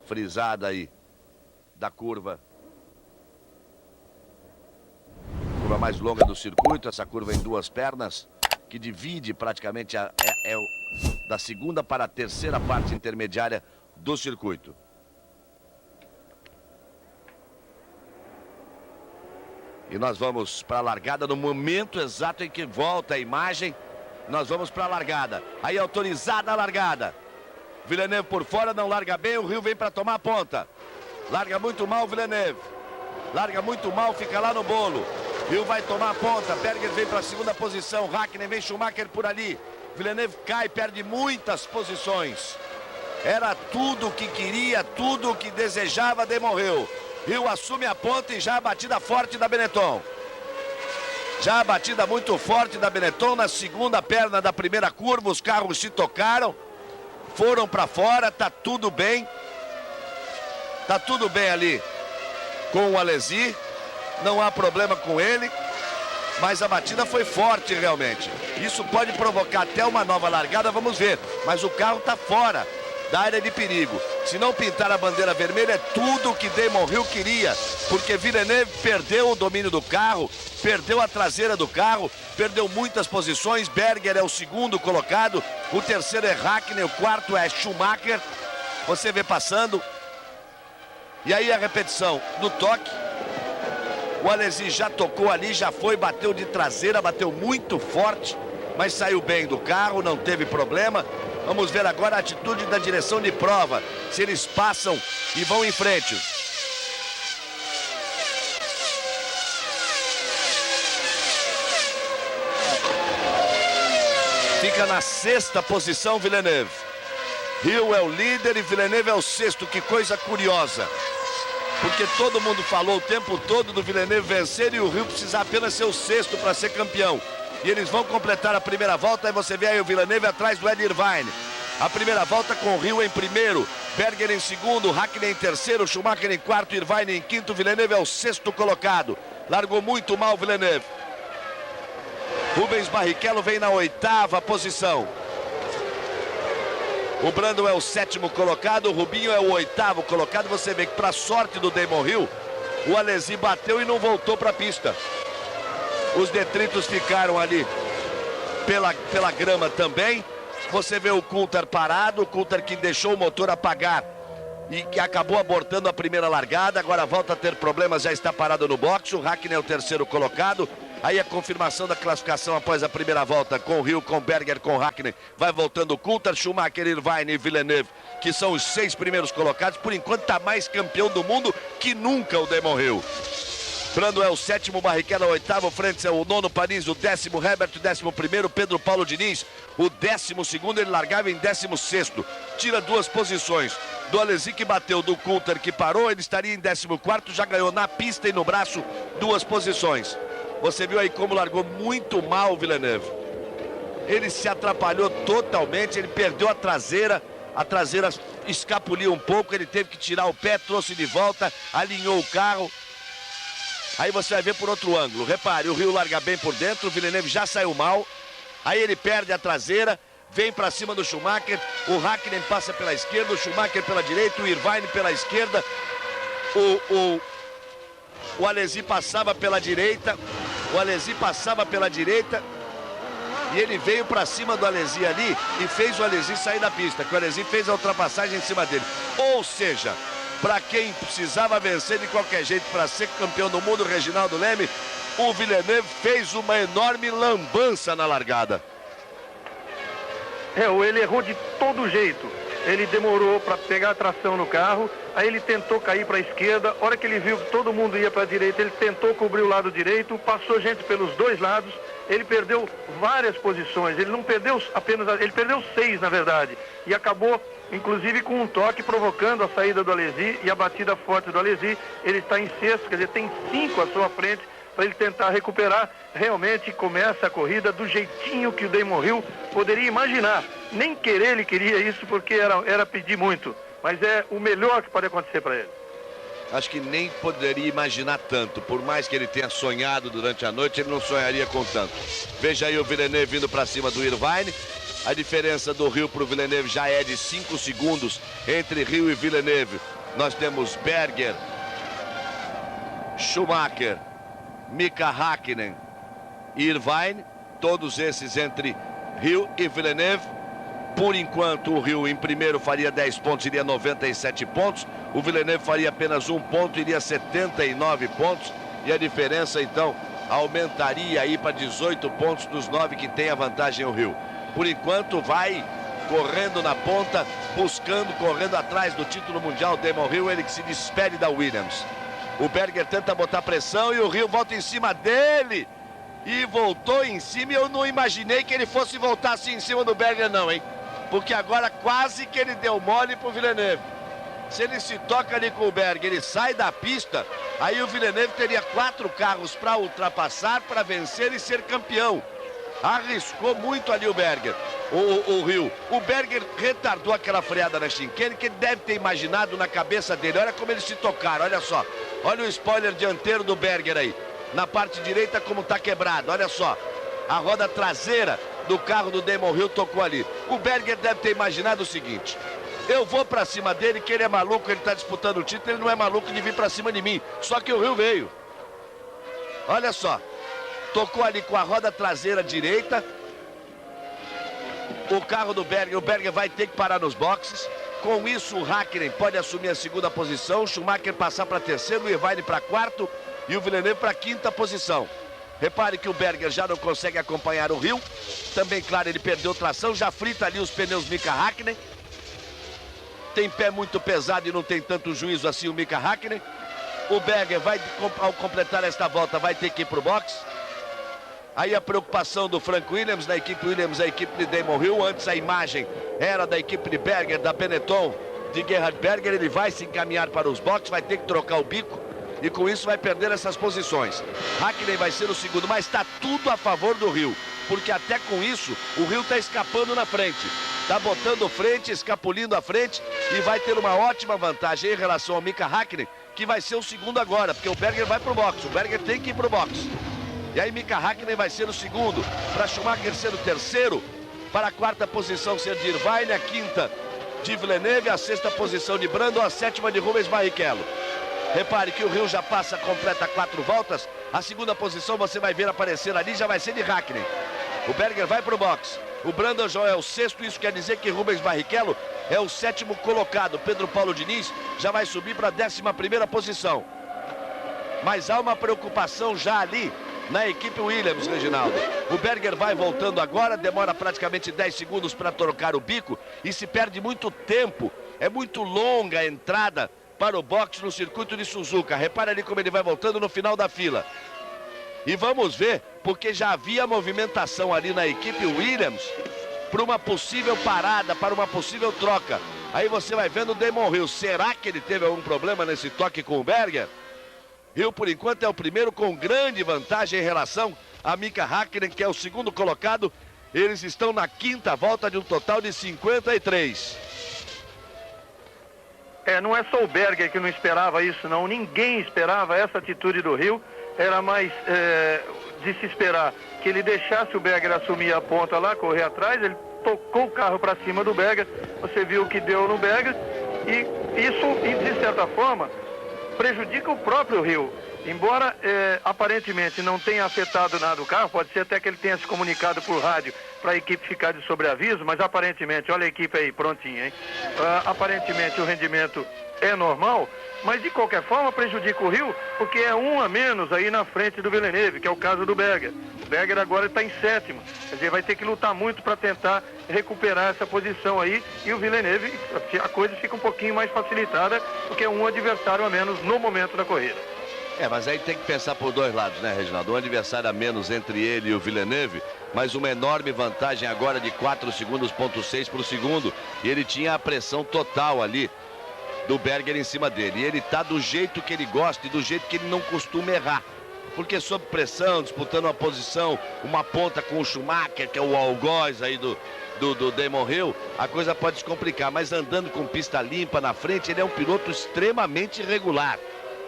frisada aí da curva. Curva mais longa do circuito, essa curva em duas pernas, que divide praticamente da segunda para a terceira parte intermediária do circuito. E nós vamos para a largada no momento exato em que volta a imagem. Nós vamos para a largada. Aí autorizada a largada. Villeneuve por fora, não larga bem, o Hill vem para tomar a ponta. Larga muito mal o Villeneuve. Larga muito mal, fica lá no bolo. Hill vai tomar a ponta, Berger vem para a segunda posição, Hakkinen vem, Schumacher por ali. Villeneuve cai, perde muitas posições. Era tudo o que queria, tudo o que desejava, demorreu. Hill assume a ponta e já a batida forte da Benetton. Já a batida muito forte da Benetton na segunda perna da primeira curva, os carros se tocaram. Foram para fora, tá tudo bem. Tá tudo bem ali com o Alesi. Não há problema com ele. Mas a batida foi forte realmente. Isso pode provocar até uma nova largada, vamos ver. Mas o carro tá fora da área de perigo. Se não pintar a bandeira vermelha, é tudo o que Damon Hill queria. Porque Villeneuve perdeu o domínio do carro, perdeu a traseira do carro, perdeu muitas posições. Berger é o segundo colocado, o terceiro é Hakkinen, o quarto é Schumacher. Você vê passando. E aí a repetição do toque. O Alesi já tocou ali, já foi, bateu de traseira, bateu muito forte, mas saiu bem do carro, não teve problema. Vamos ver agora a atitude da direção de prova, se eles passam e vão em frente. Fica na sexta posição Villeneuve. Hill é o líder e Villeneuve é o sexto, que coisa curiosa. Porque todo mundo falou o tempo todo do Villeneuve vencer e o Hill precisar apenas ser o sexto para ser campeão. E eles vão completar a primeira volta, aí você vê aí o Villeneuve atrás do Ed Irvine. A primeira volta com o Hill em primeiro, Berger em segundo, Hakkinen em terceiro, Schumacher em quarto, Irvine em quinto, Villeneuve é o sexto colocado. Largou muito mal o Villeneuve. Rubens Barrichello vem na oitava posição. O Brandon é o sétimo colocado, o Rubinho é o oitavo colocado. Você vê que, para sorte do Damon Hill, o Alesi bateu e não voltou para a pista. Os detritos ficaram ali pela grama também. Você vê o Coulthard parado, o Coulthard que deixou o motor apagar e que acabou abortando a primeira largada. Agora volta a ter problemas, já está parado no boxe. O Hakkinen é o terceiro colocado. Aí a confirmação da classificação após a primeira volta com o Hill, com Berger, com Hakkinen. Vai voltando o Coulthard, Schumacher, Irvine e Villeneuve, que são os 6 primeiros colocados. Por enquanto está mais campeão do mundo que nunca o Damon Hill. Brando é o sétimo, Barrichello é o oitavo, Frantz é o nono, Paris o décimo, Herbert o 11º, Pedro Paulo Diniz o 12º, ele largava em 16º. Tira 2 posições do Alesi, que bateu, do Coulthard, que parou, ele estaria em 14º, já ganhou na pista e no braço 2 posições. Você viu aí como largou muito mal o Villeneuve. Ele se atrapalhou totalmente, ele perdeu a traseira escapuliu um pouco, ele teve que tirar o pé, trouxe de volta, alinhou o carro. Aí você vai ver por outro ângulo. Repare, o Hill larga bem por dentro, o Villeneuve já saiu mal. Aí ele perde a traseira, vem para cima do Schumacher. O Hakkinen passa pela esquerda, o Schumacher pela direita, o Irvine pela esquerda. O Alesi passava pela direita. O Alesi passava pela direita. E ele veio para cima do Alesi ali e fez o Alesi sair da pista. Que o Alesi fez a ultrapassagem em cima dele. Ou seja, para quem precisava vencer de qualquer jeito para ser campeão do mundo, Reginaldo Leme, o Villeneuve fez uma enorme lambança na largada. Ele errou de todo jeito. Ele demorou para pegar a tração no carro, aí ele tentou cair para a esquerda. A hora que ele viu que todo mundo ia para a direita, ele tentou cobrir o lado direito, passou gente pelos dois lados. Ele perdeu várias posições, ele não perdeu apenas, ele perdeu 6 na verdade, e acabou inclusive com um toque provocando a saída do Alesi e a batida forte do Alesi. Ele está em sexto, quer dizer, tem 5 à sua frente para ele tentar recuperar. Realmente começa a corrida do jeitinho que o Damon Hill poderia imaginar. Nem querer ele queria isso, porque era pedir muito, mas é o melhor que pode acontecer para ele. Acho que nem poderia imaginar tanto. Por mais que ele tenha sonhado durante a noite, ele não sonharia com tanto. Veja aí o Villeneuve vindo para cima do Irvine. A diferença do Rio para o Villeneuve já é de 5 segundos entre Rio e Villeneuve. Nós temos Berger, Schumacher, Mika Häkkinen e Irvine, todos esses entre Rio e Villeneuve. Por enquanto, o Rio em primeiro faria 10 pontos, iria 97 pontos. O Villeneuve faria apenas 1 ponto, iria 79 pontos. E a diferença, então, aumentaria aí para 18 pontos dos 9 que tem a vantagem o Rio. Por enquanto, vai correndo na ponta, buscando, correndo atrás do título mundial. Damon Hill, ele que se despede da Williams. O Berger tenta botar pressão e o Rio volta em cima dele. E voltou em cima, e eu não imaginei que ele fosse voltar assim em cima do Berger não, hein? Porque agora quase que ele deu mole pro Villeneuve. Se ele se toca ali com o Berger, ele sai da pista, aí o Villeneuve teria 4 carros para ultrapassar, para vencer e ser campeão. Arriscou muito ali o Berger, o Rio. O Berger retardou aquela freada na chicane que ele deve ter imaginado na cabeça dele. Olha como eles se tocaram, olha só. Olha o spoiler dianteiro do Berger aí. Na parte direita como está quebrado, olha só. A roda traseira do carro do Damon Hill tocou ali. O Berger deve ter imaginado o seguinte: eu vou pra cima dele, que ele é maluco, ele tá disputando o título, ele não é maluco de vir pra cima de mim. Só que o Rio veio. Olha só. Tocou ali com a roda traseira direita. O carro do Berger, o Berger vai ter que parar nos boxes. Com isso o Häkkinen pode assumir a 2ª posição, o Schumacher passar para 3º, o Irvine para 4º e o Villeneuve para 5ª posição. Repare que o Berger já não consegue acompanhar o Rio. Também, claro, ele perdeu tração, já frita ali os pneus Mika Häkkinen. Tem pé muito pesado e não tem tanto juízo assim o Mika Häkkinen. O Berger vai, ao completar esta volta, vai ter que ir para o boxe. Aí a preocupação do Frank Williams, da equipe Williams, a equipe de Damon Hill. Antes a imagem era da equipe de Berger, da Benetton, de Gerhard Berger. Ele vai se encaminhar para os boxes, vai ter que trocar o bico. E com isso vai perder essas posições. Häkkinen vai ser o 2º, mas está tudo a favor do Rio. Porque até com isso, o Rio está escapando na frente. Está botando frente, escapulindo à frente e vai ter uma ótima vantagem em relação ao Mika Häkkinen, que vai ser o 2º agora, porque o Berger vai para o boxe. O Berger tem que ir para o boxe. E aí Mika Häkkinen vai ser o 2º, para Schumacher ser o 3º, para a 4ª posição ser de Irvine, a 5ª de Villeneuve, a 6ª posição de Brandon, a 7ª de Rubens Barrichello. Repare que o Rio já passa, completa 4 voltas. A 2ª posição você vai ver aparecer ali, já vai ser de Häkkinen. O Berger vai para o boxe. O Brandon já é o 6º, isso quer dizer que Rubens Barrichello é o 7º colocado. Pedro Paulo Diniz já vai subir para a 11ª posição. Mas há uma preocupação já ali na equipe Williams, Reginaldo. O Berger vai voltando agora, demora praticamente 10 segundos para trocar o bico e se perde muito tempo. É muito longa a entrada para o boxe no circuito de Suzuka. Repara ali como ele vai voltando no final da fila. E vamos ver, porque já havia movimentação ali na equipe Williams para uma possível parada, para uma possível troca. Aí você vai vendo o Damon Hill. Será que ele teve algum problema nesse toque com o Berger? Hill, por enquanto, é o primeiro com grande vantagem em relação a Mika Häkkinen, que é o 2º colocado. Eles estão na 5ª volta de um total de 53. Não é só o Berger que não esperava isso, não. Ninguém esperava essa atitude do Rio. Era mais de se esperar que ele deixasse o Berger assumir a ponta lá, correr atrás. Ele tocou o carro para cima do Berger. Você viu o que deu no Berger. E isso, de certa forma, prejudica o próprio Rio. Embora aparentemente não tenha afetado nada o carro, pode ser até que ele tenha se comunicado por rádio para a equipe ficar de sobreaviso, mas aparentemente, olha a equipe aí prontinha, hein? Aparentemente o rendimento é normal, mas de qualquer forma prejudica o Rio, porque é um a menos aí na frente do Villeneuve, que é o caso do Berger. O Berger agora está em 7º, quer dizer, vai ter que lutar muito para tentar recuperar essa posição aí, e o Villeneuve, a coisa fica um pouquinho mais facilitada, porque é um adversário a menos no momento da corrida. Mas aí tem que pensar por dois lados, né, Reginaldo? Um adversário a menos entre ele e o Villeneuve, mas uma enorme vantagem agora de 4 segundos, ponto 6 para o 2º. E ele tinha a pressão total ali do Berger em cima dele. E ele tá do jeito que ele gosta e do jeito que ele não costuma errar. Porque sob pressão, disputando uma posição, uma ponta com o Schumacher, que é o algoz aí do Damon Hill, a coisa pode se complicar. Mas andando com pista limpa na frente, ele é um piloto extremamente regular.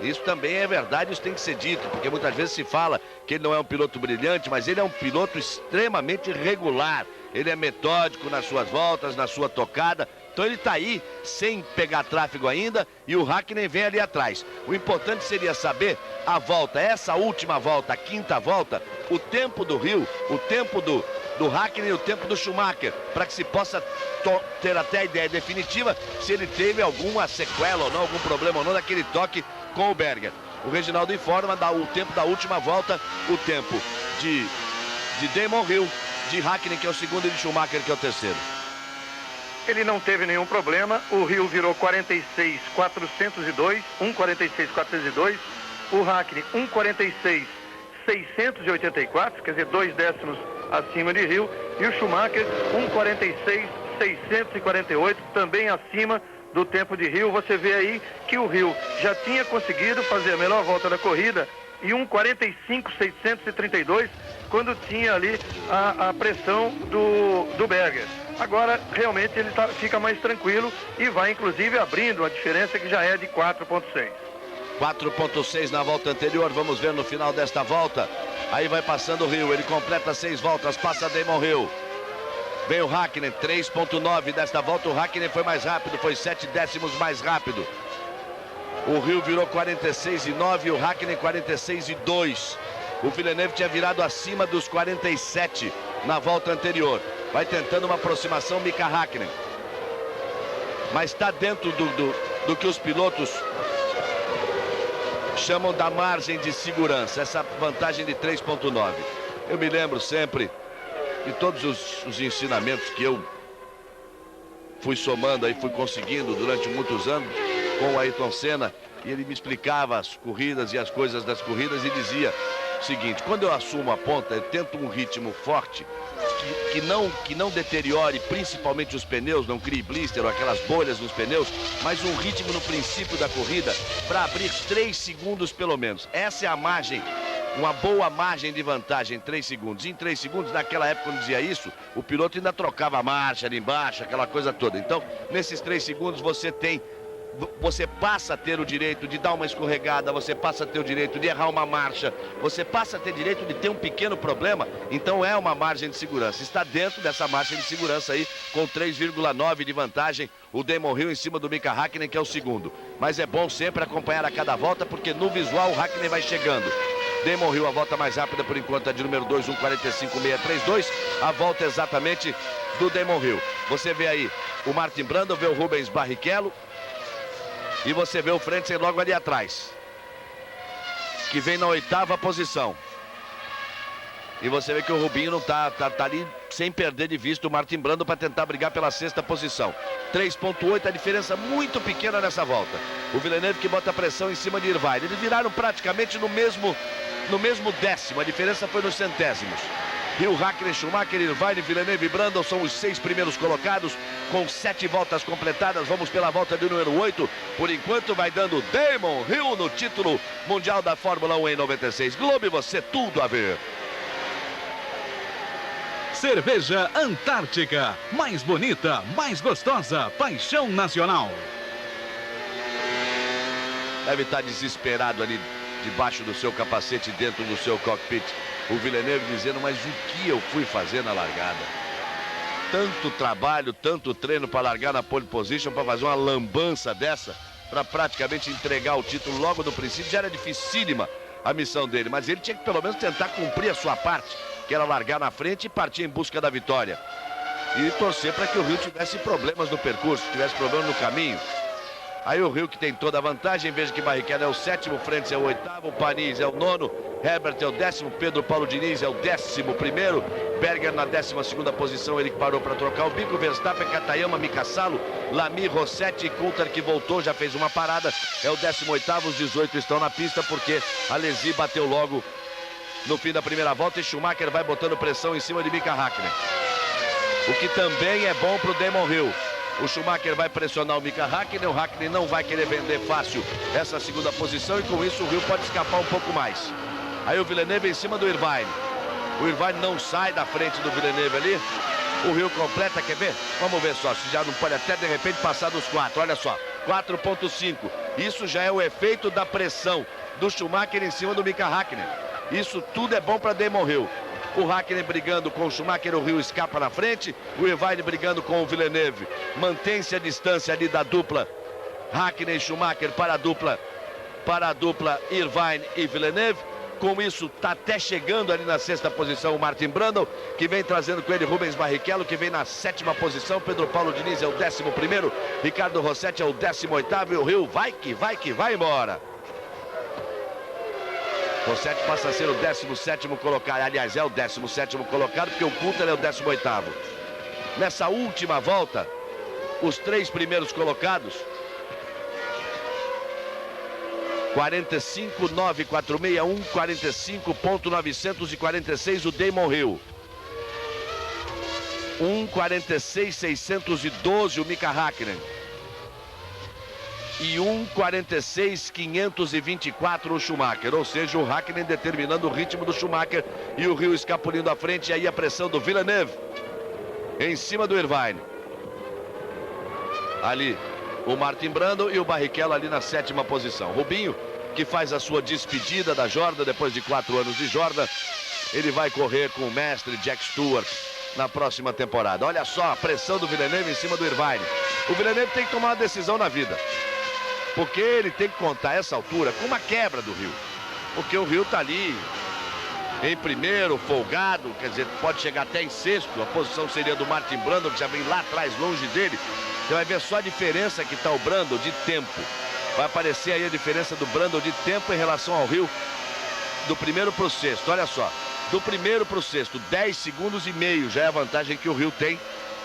Isso também é verdade, isso tem que ser dito, porque muitas vezes se fala que ele não é um piloto brilhante, mas ele é um piloto extremamente regular. ele é metódico nas suas voltas, na sua tocada. Então ele está aí sem pegar tráfego ainda e o Hakkinen vem ali atrás. O importante seria saber a volta, essa última volta, a quinta volta, o tempo do Hill, o tempo do Hakkinen e o tempo do Schumacher, para que se possa ter até a ideia definitiva se ele teve alguma sequela ou não, algum problema ou não daquele toque com o Berger. O Reginaldo informa o tempo da última volta, o tempo de Damon Hill, de Hakkinen, que é o segundo, e de Schumacher, que é o terceiro. Ele não teve nenhum problema, o Hill virou 46.402, 1.46.402, o Hakkinen 1.46.684, quer dizer, 2 décimos acima de Hill, e o Schumacher 1.46.648, também acima do tempo de Hill. Você vê aí que o Hill já tinha conseguido fazer a melhor volta da corrida e 1.45.632 quando tinha ali a pressão do Berger. Agora realmente ele fica mais tranquilo e vai inclusive abrindo a diferença, que já é de 4.6. 4.6 na volta anterior, vamos ver no final desta volta. Aí vai passando o Hill, ele completa 6 voltas, passa Damon Hill. Vem o Hakkinen, 3.9 desta volta, o Hakkinen foi mais rápido, foi 7 décimos mais rápido. O Hill virou 46.9 e o Hakkinen 46.2. O Villeneuve tinha virado acima dos 47 na volta anterior. Vai tentando uma aproximação Mika Hakkinen. Mas está dentro do que os pilotos chamam da margem de segurança, essa vantagem de 3.9. Eu me lembro sempre de todos os ensinamentos que eu fui somando aí, fui conseguindo durante muitos anos com o Ayrton Senna, e ele me explicava as corridas e as coisas das corridas e dizia o seguinte: quando eu assumo a ponta, eu tento um ritmo forte que não deteriore principalmente os pneus, não crie blister ou aquelas bolhas nos pneus, mas um ritmo no princípio da corrida para abrir 3 segundos pelo menos. Essa é a margem, uma boa margem de vantagem, 3 segundos. Em 3 segundos, naquela época, quando dizia isso, o piloto ainda trocava a marcha ali embaixo, aquela coisa toda. Então, nesses 3 segundos, você passa a ter o direito de dar uma escorregada, você passa a ter o direito de errar uma marcha, você passa a ter direito de ter um pequeno problema. Então é uma margem de segurança, está dentro dessa margem de segurança aí, com 3,9 de vantagem, o Damon Hill em cima do Mika Hakkinen, que é o segundo. Mas é bom sempre acompanhar a cada volta, porque no visual o Hakkinen vai chegando. Damon Hill, a volta mais rápida por enquanto é de número 2, 1.45.632, a volta exatamente do Damon Hill. Você vê aí o Martin Brundle, vê o Rubens Barrichello, e você vê o Frentzen logo ali atrás, que vem na 8ª posição. E você vê que o Rubinho não tá ali sem perder de vista o Martin Brundle para tentar brigar pela 6ª posição. 3.8, a diferença muito pequena nessa volta. O Villeneuve que bota pressão em cima de Irvine. Eles viraram praticamente no mesmo décimo, a diferença foi nos centésimos. Hill, Hakkinen, Schumacher, Irvine, Villeneuve e Brundle são os 6 primeiros colocados, com 7 voltas completadas. Vamos pela volta de número 8. Por enquanto vai dando Damon Hill no título mundial da Fórmula 1 em 96. Globo, você tudo a ver. Cerveja Antártica, mais bonita, mais gostosa, paixão nacional. Deve estar desesperado ali debaixo do seu capacete, dentro do seu cockpit, o Villeneuve dizendo: mas o que eu fui fazer na largada? Tanto trabalho, tanto treino para largar na pole position, para fazer uma lambança dessa, para praticamente entregar o título logo no princípio. Já era dificílima a missão dele, mas ele tinha que pelo menos tentar cumprir a sua parte, que era largar na frente e partir em busca da vitória. E torcer para que o Hill tivesse problemas no percurso, tivesse problemas no caminho. Aí o Hill, que tem toda a vantagem, veja que Barrichello é o 7º, Frentzen é o 8º, Panis é o 9º, Herbert é o 10º, Pedro Paulo Diniz é o 11º, Berger na 12ª posição, ele que parou para trocar o bico, Verstappen, Katayama, Mika Salo, Lamy, Rossetti e Coulthard, que voltou, já fez uma parada, é o 18º, os 18 estão na pista porque a Alesi bateu logo no fim da primeira volta e Schumacher vai botando pressão em cima de Mika Hakkinen. O que também é bom para o Damon Hill. O Schumacher vai pressionar o Mika Hakkinen, o Hakkinen não vai querer vender fácil essa 2ª posição e com isso o Hill pode escapar um pouco mais. Aí o Villeneuve em cima do Irvine. O Irvine não sai da frente do Villeneuve ali. O Hill completa, quer ver? Vamos ver só, se já não pode até de repente passar dos 4, olha só, 4.5. Isso já é o efeito da pressão do Schumacher em cima do Mika Hakkinen. Isso tudo é bom para Damon Hill. O Hakkinen brigando com o Schumacher, o Rio escapa na frente. O Irvine brigando com o Villeneuve. Mantém-se a distância ali da dupla Hakkinen e Schumacher para a dupla Irvine e Villeneuve. Com isso, está até chegando ali na 6ª posição o Martin Brundle, que vem trazendo com ele Rubens Barrichello, que vem na 7ª posição. Pedro Paulo Diniz é o 11º, Ricardo Rossetti é o 18º e o Rio vai que vai embora. Rossetti passa a ser o 17º colocado, aliás, é o 17º colocado, porque o Coulter é o 18º. Nessa última volta, os 3 primeiros colocados, 45,946, 45,946 o Damon Hill. 1,46,612 o Mika Hakkinen. E 1,46,524 o Schumacher. Ou seja, o Hakkinen determinando o ritmo do Schumacher e o Rio escapulindo à frente. E aí a pressão do Villeneuve em cima do Irvine. Ali o Martin Brundle e o Barrichello ali na 7ª posição. Rubinho, que faz a sua despedida da Jordan depois de 4 anos de Jordan. Ele vai correr com o mestre Jack Stewart na próxima temporada. Olha só a pressão do Villeneuve em cima do Irvine. O Villeneuve tem que tomar uma decisão na vida, porque ele tem que contar essa altura com uma quebra do Rio. Porque o Rio está ali em primeiro, folgado, quer dizer, pode chegar até em 6º. A posição seria do Martin Brundle, que já vem lá atrás, longe dele. Você vai ver só a diferença que está o Brundle de tempo. Vai aparecer aí a diferença do Brundle de tempo em relação ao Rio, do primeiro para o 6º. Olha só, do primeiro para o 6º, 10,5 segundos já é a vantagem que o Rio tem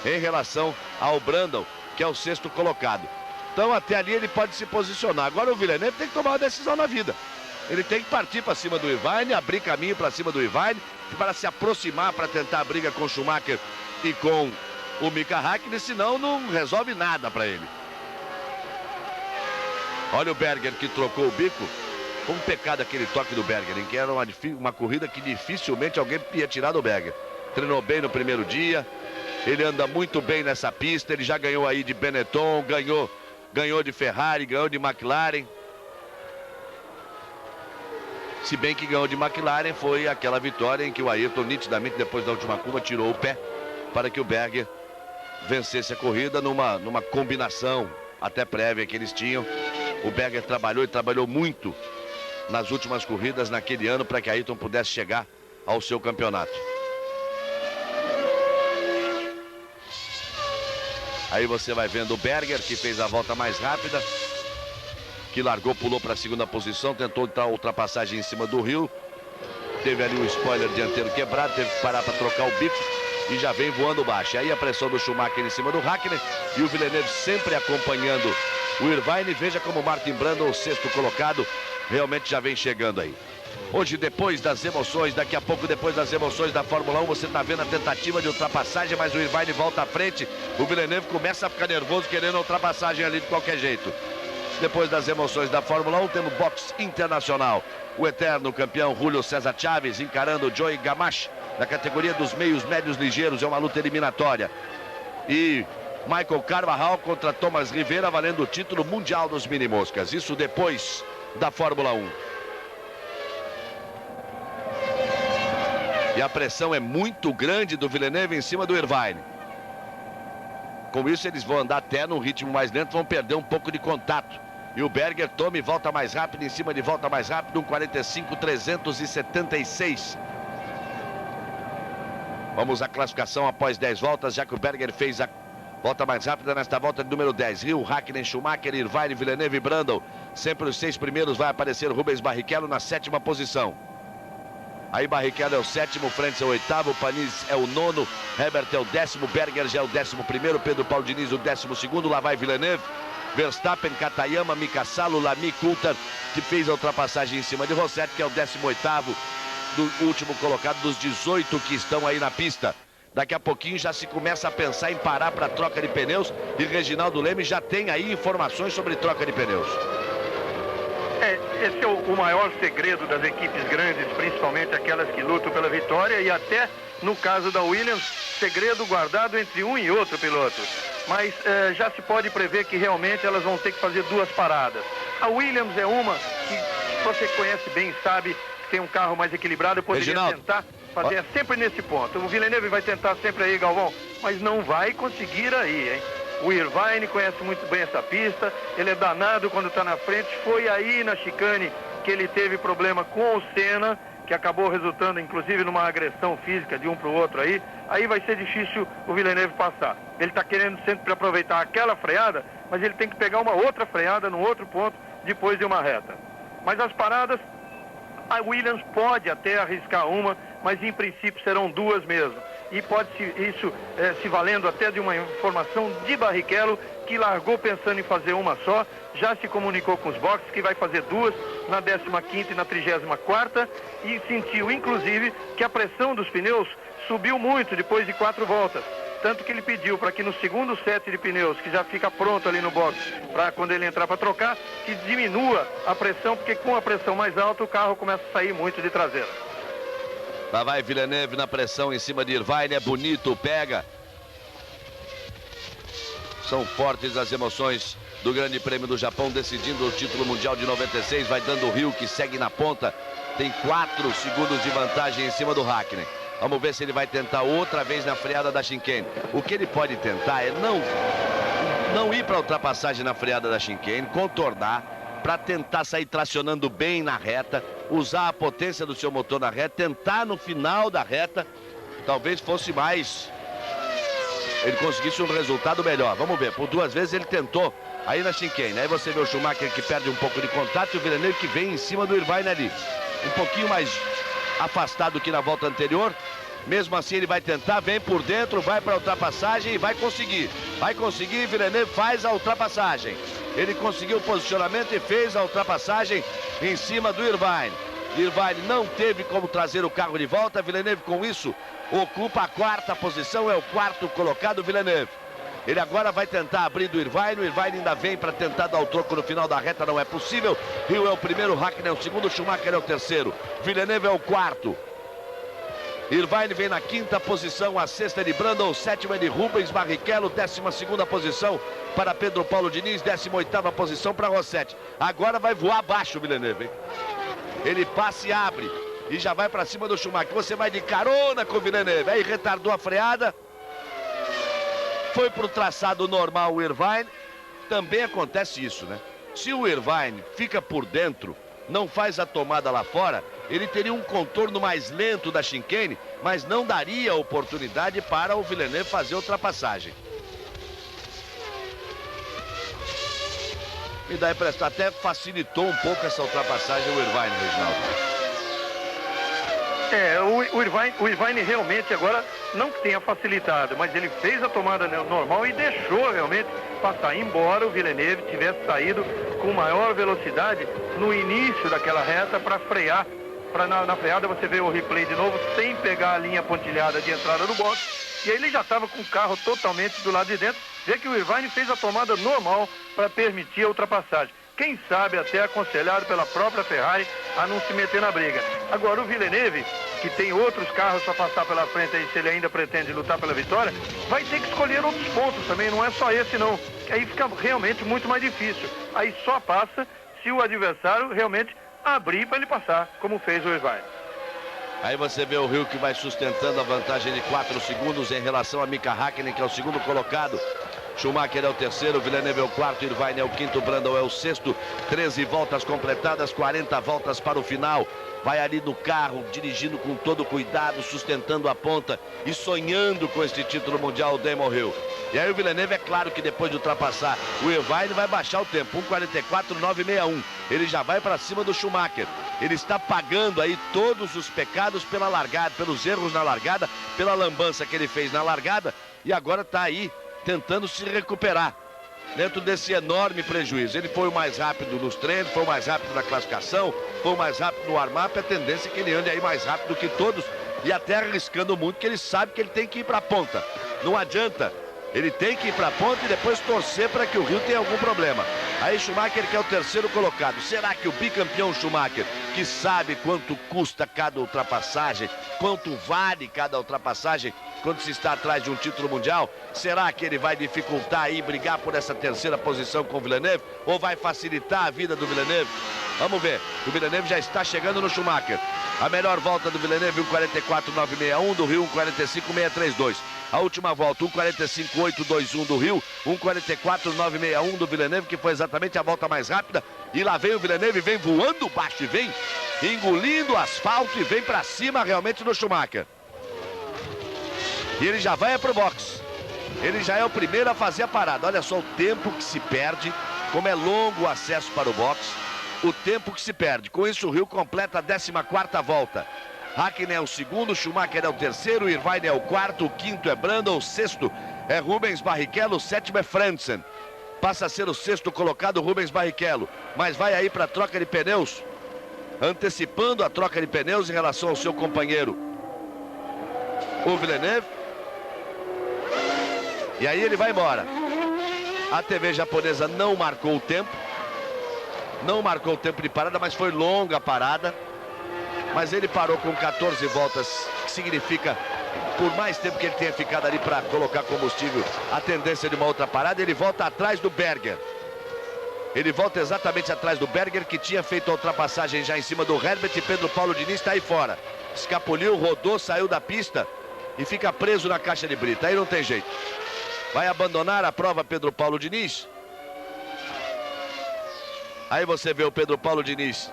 em relação ao Brundle, que é o 6º colocado. Então até ali ele pode se posicionar. Agora o Villeneuve tem que tomar uma decisão na vida. Ele tem que partir para cima do Irvine, abrir caminho para cima do Irvine, para se aproximar, para tentar a briga com o Schumacher e com o Mika Hakkinen, senão não resolve nada para ele. Olha o Berger que trocou o bico. Foi um pecado aquele toque do Berger, em que era uma corrida que dificilmente alguém ia tirar do Berger. Treinou bem no primeiro dia, ele anda muito bem nessa pista, ele já ganhou aí de Benetton, ganhou de Ferrari, ganhou de McLaren. Se bem que ganhou de McLaren foi aquela vitória em que o Ayrton nitidamente depois da última curva tirou o pé para que o Berger vencesse a corrida numa combinação até prévia que eles tinham. O Berger trabalhou muito nas últimas corridas naquele ano para que Ayrton pudesse chegar ao seu campeonato. Aí você vai vendo o Berger, que fez a volta mais rápida, que largou, pulou para a 2ª posição, tentou a ultrapassagem em cima do Rio. Teve ali um spoiler dianteiro quebrado, teve que parar para trocar o bico e já vem voando baixo. Aí a pressão do Schumacher em cima do Hakkinen e o Villeneuve sempre acompanhando o Irvine. Veja como o Martin Brundle, o 6º colocado, realmente já vem chegando aí. Hoje, depois das emoções, daqui a pouco, depois das emoções da Fórmula 1, você está vendo a tentativa de ultrapassagem, mas o Irvine volta à frente. O Villeneuve começa a ficar nervoso, querendo a ultrapassagem ali de qualquer jeito. Depois das emoções da Fórmula 1, temos boxe internacional. O eterno campeão Julio César Chaves encarando o Joey Gamache na categoria dos meios médios ligeiros. É uma luta eliminatória. E Michael Carvajal contra Thomas Rivera, valendo o título mundial dos mini-moscas. Isso depois da Fórmula 1. E a pressão é muito grande do Villeneuve em cima do Irvine. Com isso eles vão andar até num ritmo mais lento, vão perder um pouco de contato. E o Berger toma e volta mais rápido, em cima de volta mais rápido, 1,45,376. Vamos à classificação após 10 voltas, já que o Berger fez a volta mais rápida nesta volta de número 10. Rio, Hakkinen, Schumacher, Irvine, Villeneuve e Brundle. Sempre os 6 primeiros, vai aparecer Rubens Barrichello na 7ª posição. Aí Barrichello é o 7º, Frentz é o 8º, Panis é o 9º, Herbert é o 10º, Berger já é o 11º, Pedro Paulo Diniz o 12º, lá vai Villeneuve, Verstappen, Katayama, Mika Salo, Lamy, Coulter, que fez a ultrapassagem em cima de Rossetti, que é o 18º, do último colocado dos 18 que estão aí na pista. Daqui a pouquinho já se começa a pensar em parar para troca de pneus e Reginaldo Leme já tem aí informações sobre troca de pneus. Esse é o maior segredo das equipes grandes, principalmente aquelas que lutam pela vitória, e até no caso da Williams, segredo guardado entre um e outro piloto. Mas já se pode prever que realmente elas vão ter que fazer 2 paradas. A Williams é uma que você conhece bem, sabe que tem um carro mais equilibrado, poderia Reginaldo, tentar Fazer é sempre nesse ponto. O Villeneuve vai tentar sempre aí, Galvão, mas não vai conseguir aí, hein? O Irvine conhece muito bem essa pista, ele é danado quando está na frente. Foi aí na chicane que ele teve problema com o Senna, que acabou resultando inclusive numa agressão física de um para o outro aí. Aí vai ser difícil o Villeneuve passar. Ele está querendo sempre aproveitar aquela freada, mas ele tem que pegar uma outra freada num outro ponto depois de uma reta. Mas as paradas, a Williams pode até arriscar uma, mas em princípio serão duas mesmo. E pode isso se valendo até de uma informação de Barrichello, que largou pensando em fazer uma só, já se comunicou com os boxes que vai fazer duas na 15ª e na 34ª, e sentiu inclusive que a pressão dos pneus subiu muito depois de 4 voltas. Tanto que ele pediu para que no segundo set de pneus, que já fica pronto ali no box, para quando ele entrar para trocar, que diminua a pressão, porque com a pressão mais alta o carro começa a sair muito de traseira. Lá vai Villeneuve na pressão em cima de Irvine, é bonito, pega. São fortes as emoções do Grande Prêmio do Japão, decidindo o título mundial de 96, vai dando o Rio, que segue na ponta, tem 4 segundos de vantagem em cima do Hakkinen. Vamos ver se ele vai tentar outra vez na freada da chicane. O que ele pode tentar é não ir para a ultrapassagem na freada da chicane, contornar, para tentar sair tracionando bem na reta, usar a potência do seu motor na reta, tentar no final da reta, talvez fosse mais, ele conseguisse um resultado melhor. Vamos ver, por 2 vezes ele tentou aí na chicane. Aí você vê o Schumacher que perde um pouco de contato e o Villeneuve que vem em cima do Irvine ali, um pouquinho mais afastado que na volta anterior. Mesmo assim ele vai tentar, vem por dentro, vai para a ultrapassagem e vai conseguir. Villeneuve faz a ultrapassagem. Ele conseguiu o posicionamento e fez a ultrapassagem em cima do Irvine. Irvine não teve como trazer o carro de volta. Villeneuve com isso ocupa a 4ª posição, é o 4º colocado Villeneuve. Ele agora vai tentar abrir do Irvine, o Irvine ainda vem para tentar dar o troco no final da reta, não é possível. Hill é o primeiro, Hakkinen é o segundo, Schumacher é o terceiro, Villeneuve é o 4º. Irvine vem na 5ª posição, a 6ª é de Brundle, 7ª é de Rubens Barrichello, 12ª posição para Pedro Paulo Diniz, 18ª posição para Rossetti. Agora vai voar abaixo o Villeneuve, hein? Ele passa e abre e já vai para cima do Schumacher. Você vai de carona com o Villeneuve, aí retardou a freada, foi para o traçado normal o Irvine. Também acontece isso, né? Se o Irvine fica por dentro, não faz a tomada lá fora, ele teria um contorno mais lento da chicane, mas não daria oportunidade para o Villeneuve fazer a ultrapassagem. Me dá a impressão, até facilitou um pouco essa ultrapassagem o Irvine, Reginaldo. O Irvine realmente agora não tenha facilitado, mas ele fez a tomada normal e deixou realmente passar, embora o Villeneuve tivesse saído com maior velocidade no início daquela reta para frear. Na freada você vê o replay de novo, sem pegar a linha pontilhada de entrada do box, e aí ele já estava com o carro totalmente do lado de dentro. Vê que o Irvine fez a tomada normal para permitir a ultrapassagem. Quem sabe até aconselhado pela própria Ferrari a não se meter na briga. Agora o Villeneuve, que tem outros carros para passar pela frente aí, se ele ainda pretende lutar pela vitória, vai ter que escolher outros pontos também, não é só esse não. Aí fica realmente muito mais difícil. Aí só passa se o adversário realmente abrir para ele passar, como fez o Irvine. Aí você vê o Hill que vai sustentando a vantagem de 4 segundos em relação a Mika Hakkinen, que é o segundo colocado. Schumacher é o terceiro, Villeneuve é o 4º, Irvine é o 5º, Brundle é o 6º. 13 voltas completadas, 40 voltas para o final. Vai ali no carro, dirigindo com todo cuidado, sustentando a ponta e sonhando com este título mundial, o Damon Hill. E aí o Villeneuve, é claro que depois de ultrapassar o Irvine, vai baixar o tempo, 1:44.961. Ele já vai para cima do Schumacher. Ele está pagando aí todos os pecados pela largada, pelos erros na largada, pela lambança que ele fez na largada, e agora está aí tentando se recuperar dentro desse enorme prejuízo. Ele foi o mais rápido nos treinos, foi o mais rápido na classificação, foi o mais rápido no warm-up. A tendência é que ele ande aí mais rápido que todos e até arriscando muito, que ele sabe que ele tem que ir para a ponta. Não adianta, ele tem que ir para a ponta e depois torcer para que o Rio tenha algum problema. Aí Schumacher, que é o terceiro colocado. Será que o bicampeão Schumacher, que sabe quanto custa cada ultrapassagem, quanto vale cada ultrapassagem quando se está atrás de um título mundial, será que ele vai dificultar e brigar por essa terceira posição com o Villeneuve? Ou vai facilitar a vida do Villeneuve? Vamos ver. O Villeneuve já está chegando no Schumacher. A melhor volta do Villeneuve, 1:44.961, do Rio 1:45.632. A última volta, 1:45.821 do Rio, 1:44.961 do Villeneuve, que foi exatamente a volta mais rápida. E lá vem o Villeneuve, vem voando baixo e vem engolindo o asfalto e vem para cima realmente do Schumacher. E ele já vai pro box. Ele já é o primeiro a fazer a parada. Olha só o tempo que se perde, como é longo o acesso para o box. O tempo que se perde. Com isso o Rio completa a 14ª volta. Hakkinen é o segundo, Schumacher é o terceiro, Irvine é o quarto, o quinto é Brundle, o sexto é Rubens Barrichello, o sétimo é Frentzen. Passa a ser o sexto colocado Rubens Barrichello, mas vai aí para a troca de pneus, antecipando a troca de pneus em relação ao seu companheiro, o Villeneuve. E aí ele vai embora. A TV japonesa não marcou o tempo. Não marcou o tempo de parada, mas foi longa a parada. Mas ele parou com 14 voltas, que significa, por mais tempo que ele tenha ficado ali para colocar combustível, a tendência de uma outra parada. Ele volta atrás do Berger. Ele volta exatamente atrás do Berger, que tinha feito a ultrapassagem já em cima do Herbert, e Pedro Paulo Diniz está aí fora. Escapuliu, rodou, saiu da pista e fica preso na caixa de brita. Aí não tem jeito. Vai abandonar a prova Pedro Paulo Diniz. Aí você vê o Pedro Paulo Diniz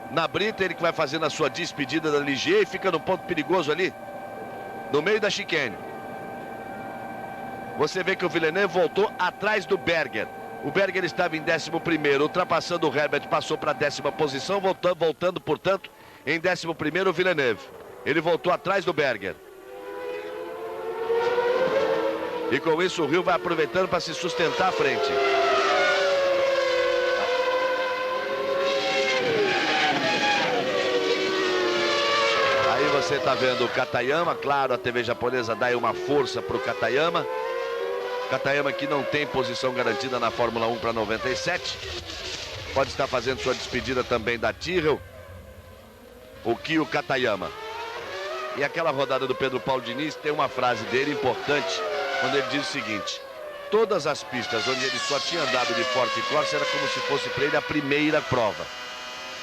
na brita, ele que vai fazendo a sua despedida da Ligier e fica no ponto perigoso ali, no meio da chicane. Você vê que o Villeneuve voltou atrás do Berger. O Berger estava em 11º, ultrapassando o Herbert, passou para a 10ª posição, voltando, portanto, em 11º o Villeneuve. Ele voltou atrás do Berger. E com isso o Rio vai aproveitando para se sustentar à frente. Aí você está vendo o Katayama, claro, a TV japonesa dá aí uma força para o Katayama. Katayama que não tem posição garantida na Fórmula 1 para 97. Pode estar fazendo sua despedida também da Tyrrell. O Kyo Katayama. E aquela rodada do Pedro Paulo Diniz tem uma frase dele importante, quando ele diz o seguinte: todas as pistas onde ele só tinha andado de Forte Corsa era como se fosse para ele a primeira prova,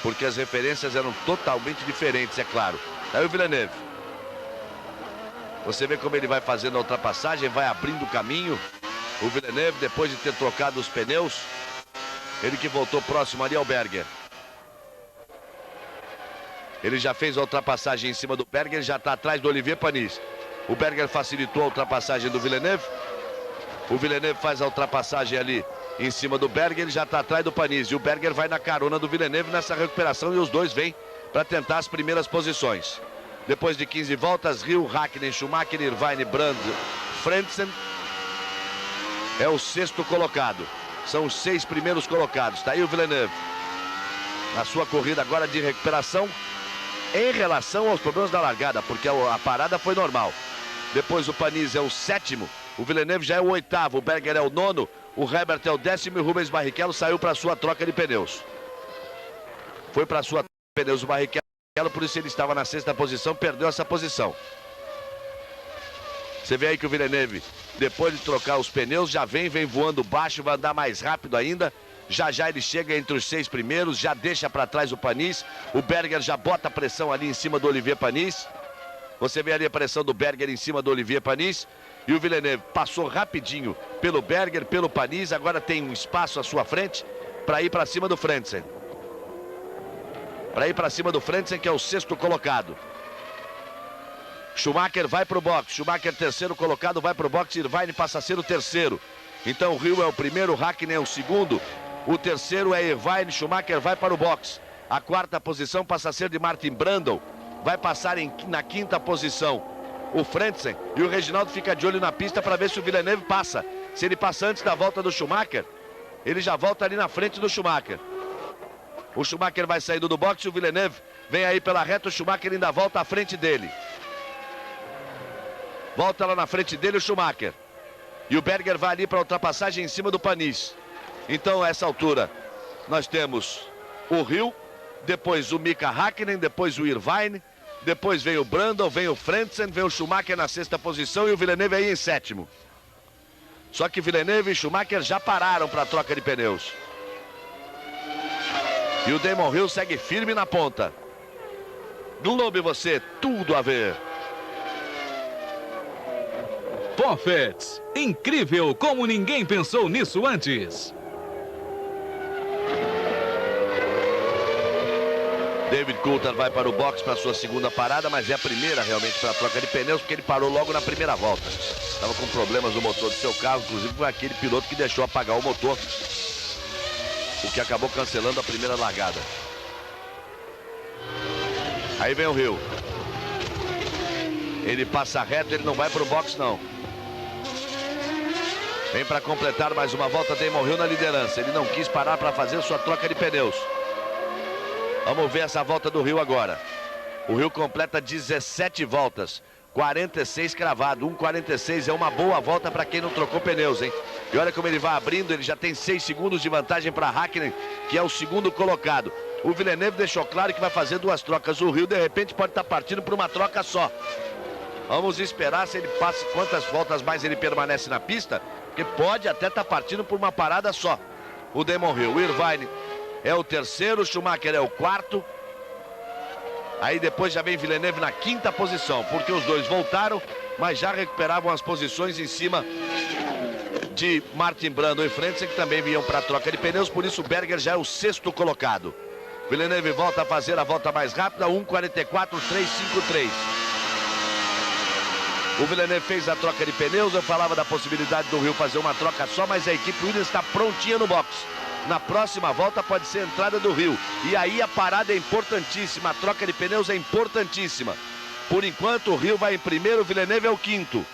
porque as referências eram totalmente diferentes, é claro. Aí o Villeneuve, você vê como ele vai fazendo a ultrapassagem, vai abrindo o caminho. O Villeneuve, depois de ter trocado os pneus, ele que voltou próximo ali ao Berger. Ele já fez a ultrapassagem em cima do Berger, já está atrás do Olivier Panis. O Berger facilitou a ultrapassagem do Villeneuve. O Villeneuve faz a ultrapassagem ali em cima do Berger, ele já está atrás do Panis. E o Berger vai na carona do Villeneuve nessa recuperação e os dois vêm para tentar as primeiras posições. Depois de 15 voltas, Rio, Hakkinen, Schumacher, Irvine, Brundle, Frentzen é o sexto colocado. São os 6 primeiros colocados. Está aí o Villeneuve na sua corrida agora de recuperação em relação aos problemas da largada, porque a parada foi normal. Depois o Panis é o 7º, o Villeneuve já é o 8º, o Berger é o 9º, o Herbert é o 10º e o Rubens Barrichello saiu para sua troca de pneus. Foi para sua troca de pneus o Barrichello, por isso ele estava na 6ª posição, perdeu essa posição. Você vê aí que o Villeneuve, depois de trocar os pneus, já vem voando baixo, vai andar mais rápido ainda. Já já ele chega entre os 6 primeiros, já deixa para trás o Panis. O Berger já bota a pressão ali em cima do Olivier Panis. Você vê ali a pressão do Berger em cima do Olivier Panis. E o Villeneuve passou rapidinho pelo Berger, pelo Panis. Agora tem um espaço à sua frente para ir para cima do Frentzen. Para ir para cima do Frentzen, que é o 6º colocado. Schumacher vai para o box. Schumacher, terceiro colocado, vai para o box. Irvine passa a ser o terceiro. Então o Rio é o primeiro, Hakkinen é o segundo. O terceiro é Irvine, Schumacher vai para o box. A 4ª posição passa a ser de Martin Brundle. Vai passar na 5ª posição o Frentzen. E o Reginaldo fica de olho na pista para ver se o Villeneuve passa. Se ele passa antes da volta do Schumacher, ele já volta ali na frente do Schumacher. O Schumacher vai saindo do boxe, o Villeneuve vem aí pela reta, o Schumacher ainda volta à frente dele. Volta lá na frente dele o Schumacher. E o Berger vai ali para a ultrapassagem em cima do Panis. Então, a essa altura, nós temos o Hill, depois o Mika Häkkinen, depois o Irvine, depois vem o Brundle, vem o Frentzen, vem o Schumacher na 6ª posição e o Villeneuve aí em 7º. Só que Villeneuve e Schumacher já pararam para a troca de pneus. E o Damon Hill segue firme na ponta. Globo você, tudo a ver. Poffertz, incrível como ninguém pensou nisso antes. David Coulthard vai para o box para sua segunda parada, mas é a primeira realmente para a troca de pneus, porque ele parou logo na primeira volta. Estava com problemas no motor do seu carro, inclusive foi aquele piloto que deixou apagar o motor, o que acabou cancelando a primeira largada. Aí vem o Hill. Ele passa reto, ele não vai para o box não. Vem para completar mais uma volta, Damon Hill na liderança. Ele não quis parar para fazer sua troca de pneus. Vamos ver essa volta do Hill agora. O Hill completa 17 voltas, 46 cravado, 1,46 é uma boa volta para quem não trocou pneus, hein? E olha como ele vai abrindo, ele já tem 6 segundos de vantagem para Häkkinen, que é o segundo colocado. O Villeneuve deixou claro que vai fazer 2 trocas. O Hill de repente pode estar partindo por uma troca só. Vamos esperar se ele passa, quantas voltas mais ele permanece na pista, porque pode até estar partindo por uma parada só. O Damon Hill, o Irvine é o terceiro, Schumacher é o quarto. Aí depois já vem Villeneuve na 5ª posição, porque os dois voltaram, mas já recuperavam as posições em cima de Martin Brundle e Frentzen, que também vinham para a troca de pneus, por isso o Berger já é o 6º colocado. Villeneuve volta a fazer a volta mais rápida, 1,44,353. O Villeneuve fez a troca de pneus, eu falava da possibilidade do Hill fazer uma troca só, mas a equipe Williams está prontinha no box. Na próxima volta pode ser a entrada do Hill. E aí a parada é importantíssima, a troca de pneus é importantíssima. Por enquanto o Hill vai em primeiro, o Villeneuve é o 5º.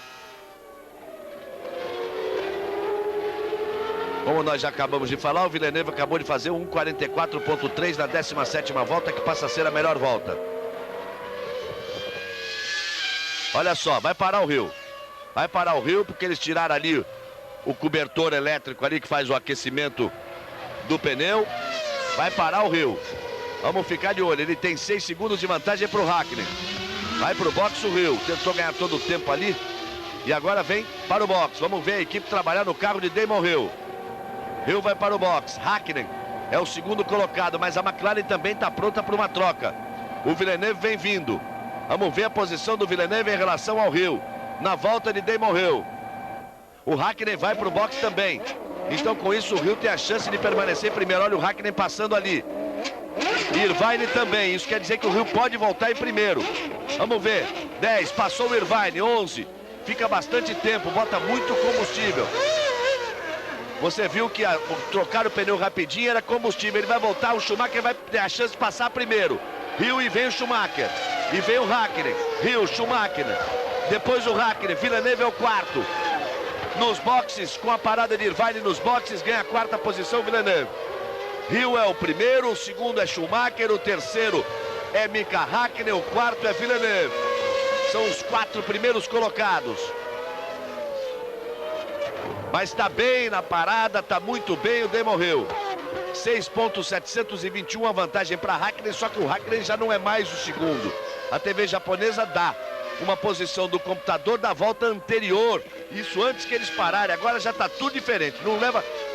Como nós já acabamos de falar, o Villeneuve acabou de fazer 1,44,3 na 17ª volta, que passa a ser a melhor volta. Olha só, vai parar o Hill. Vai parar o Hill porque eles tiraram ali o cobertor elétrico ali que faz o aquecimento do pneu. Vai parar o Hill. Vamos ficar de olho. Ele tem 6 segundos de vantagem para o Häkkinen. Vai para o box o Hill. Tentou ganhar todo o tempo ali. E agora vem para o box. Vamos ver a equipe trabalhar no carro de Damon Hill. Hill vai para o box. Häkkinen é o segundo colocado, mas a McLaren também está pronta para uma troca. O Villeneuve vem vindo. Vamos ver a posição do Villeneuve em relação ao Hill. Na volta de Damon Hill. O Häkkinen vai para o box também. Então com isso o Hill tem a chance de permanecer primeiro. Olha o Häkkinen passando ali. Irvine também. Isso quer dizer que o Hill pode voltar em primeiro. Vamos ver. 10. Passou o Irvine. 11. Fica bastante tempo. Bota muito combustível. Você viu que trocar o pneu rapidinho era combustível. Ele vai voltar. O Schumacher vai ter a chance de passar primeiro. Hill e vem o Schumacher. E vem o Häkkinen. Hill, Schumacher. Depois o Häkkinen. Villeneuve é o 4º. Nos boxes, com a parada de Irvine nos boxes, ganha a 4ª posição Villeneuve. Hill é o primeiro, o segundo é Schumacher, o terceiro é Mika Häkkinen, o 4º é Villeneuve. São os 4 primeiros colocados. Mas está bem na parada, está muito bem o Damon Hill. 6,721 a vantagem para Häkkinen, só que o Häkkinen já não é mais o segundo. A TV japonesa dá uma posição do computador da volta anterior, isso antes que eles pararem. Agora já está tudo diferente,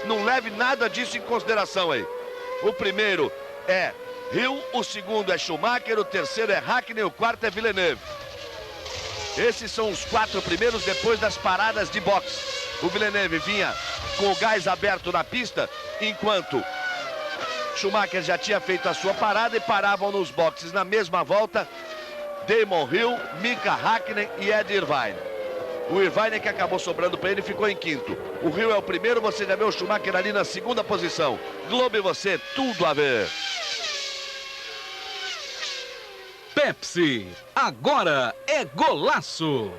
não leve nada disso em consideração aí. O primeiro é Hill, o segundo é Schumacher, o terceiro é Häkkinen, o 4º é Villeneuve. Esses são os 4 primeiros depois das paradas de boxe. O Villeneuve vinha com o gás aberto na pista, enquanto Schumacher já tinha feito a sua parada e paravam nos boxes na mesma volta Damon Hill, Mika Häkkinen e Ed Irvine. O Irvine que acabou sobrando para ele ficou em 5º. O Hill é o primeiro, você já vê o Schumacher ali na 2ª posição. Globo e você, tudo a ver. Pepsi, agora é golaço.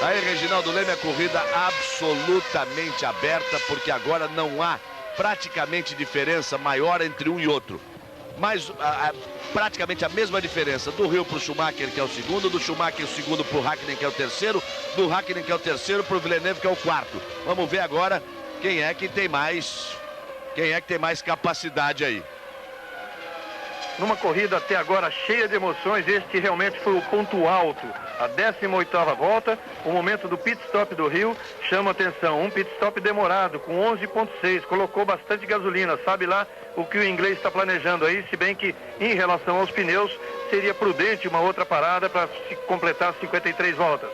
Aí, Reginaldo Leme, a corrida absolutamente aberta, porque agora não há praticamente diferença maior entre um e outro. mais praticamente a mesma diferença do Hill para o Schumacher, que é o segundo, do Schumacher o segundo para o Hakkinen, que é o terceiro, do Hakkinen, que é o terceiro, para o Villeneuve, que é o quarto. Vamos ver agora quem é que tem mais capacidade aí. Numa corrida até agora cheia de emoções, este realmente foi o ponto alto. A 18ª volta, o momento do pit stop do Hill chama atenção. Um pit stop demorado, com 11,6, colocou bastante gasolina. Sabe lá o que o inglês está planejando aí, se bem que em relação aos pneus seria prudente uma outra parada para se completar 53 voltas.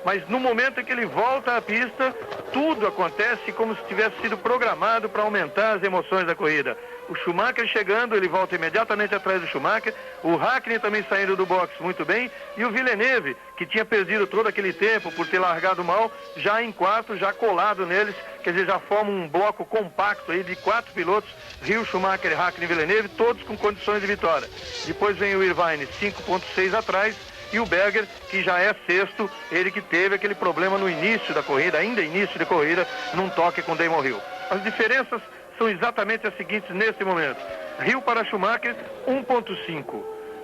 Mas no momento em que ele volta à pista, tudo acontece como se tivesse sido programado para aumentar as emoções da corrida. O Schumacher chegando, ele volta imediatamente atrás do Schumacher, o Hakkinen também saindo do box muito bem, e o Villeneuve, que tinha perdido todo aquele tempo por ter largado mal, já em quarto, já colado neles, quer dizer, já forma um bloco compacto aí de 4 pilotos, Hill, Schumacher, Hakkinen e Villeneuve, todos com condições de vitória. Depois vem o Irvine 5,6 atrás, e o Berger, que já é sexto, ele que teve aquele problema no início da corrida, ainda início da corrida, num toque com Damon Hill. As diferenças são exatamente as seguintes nesse momento. Hill para Schumacher, 1,5.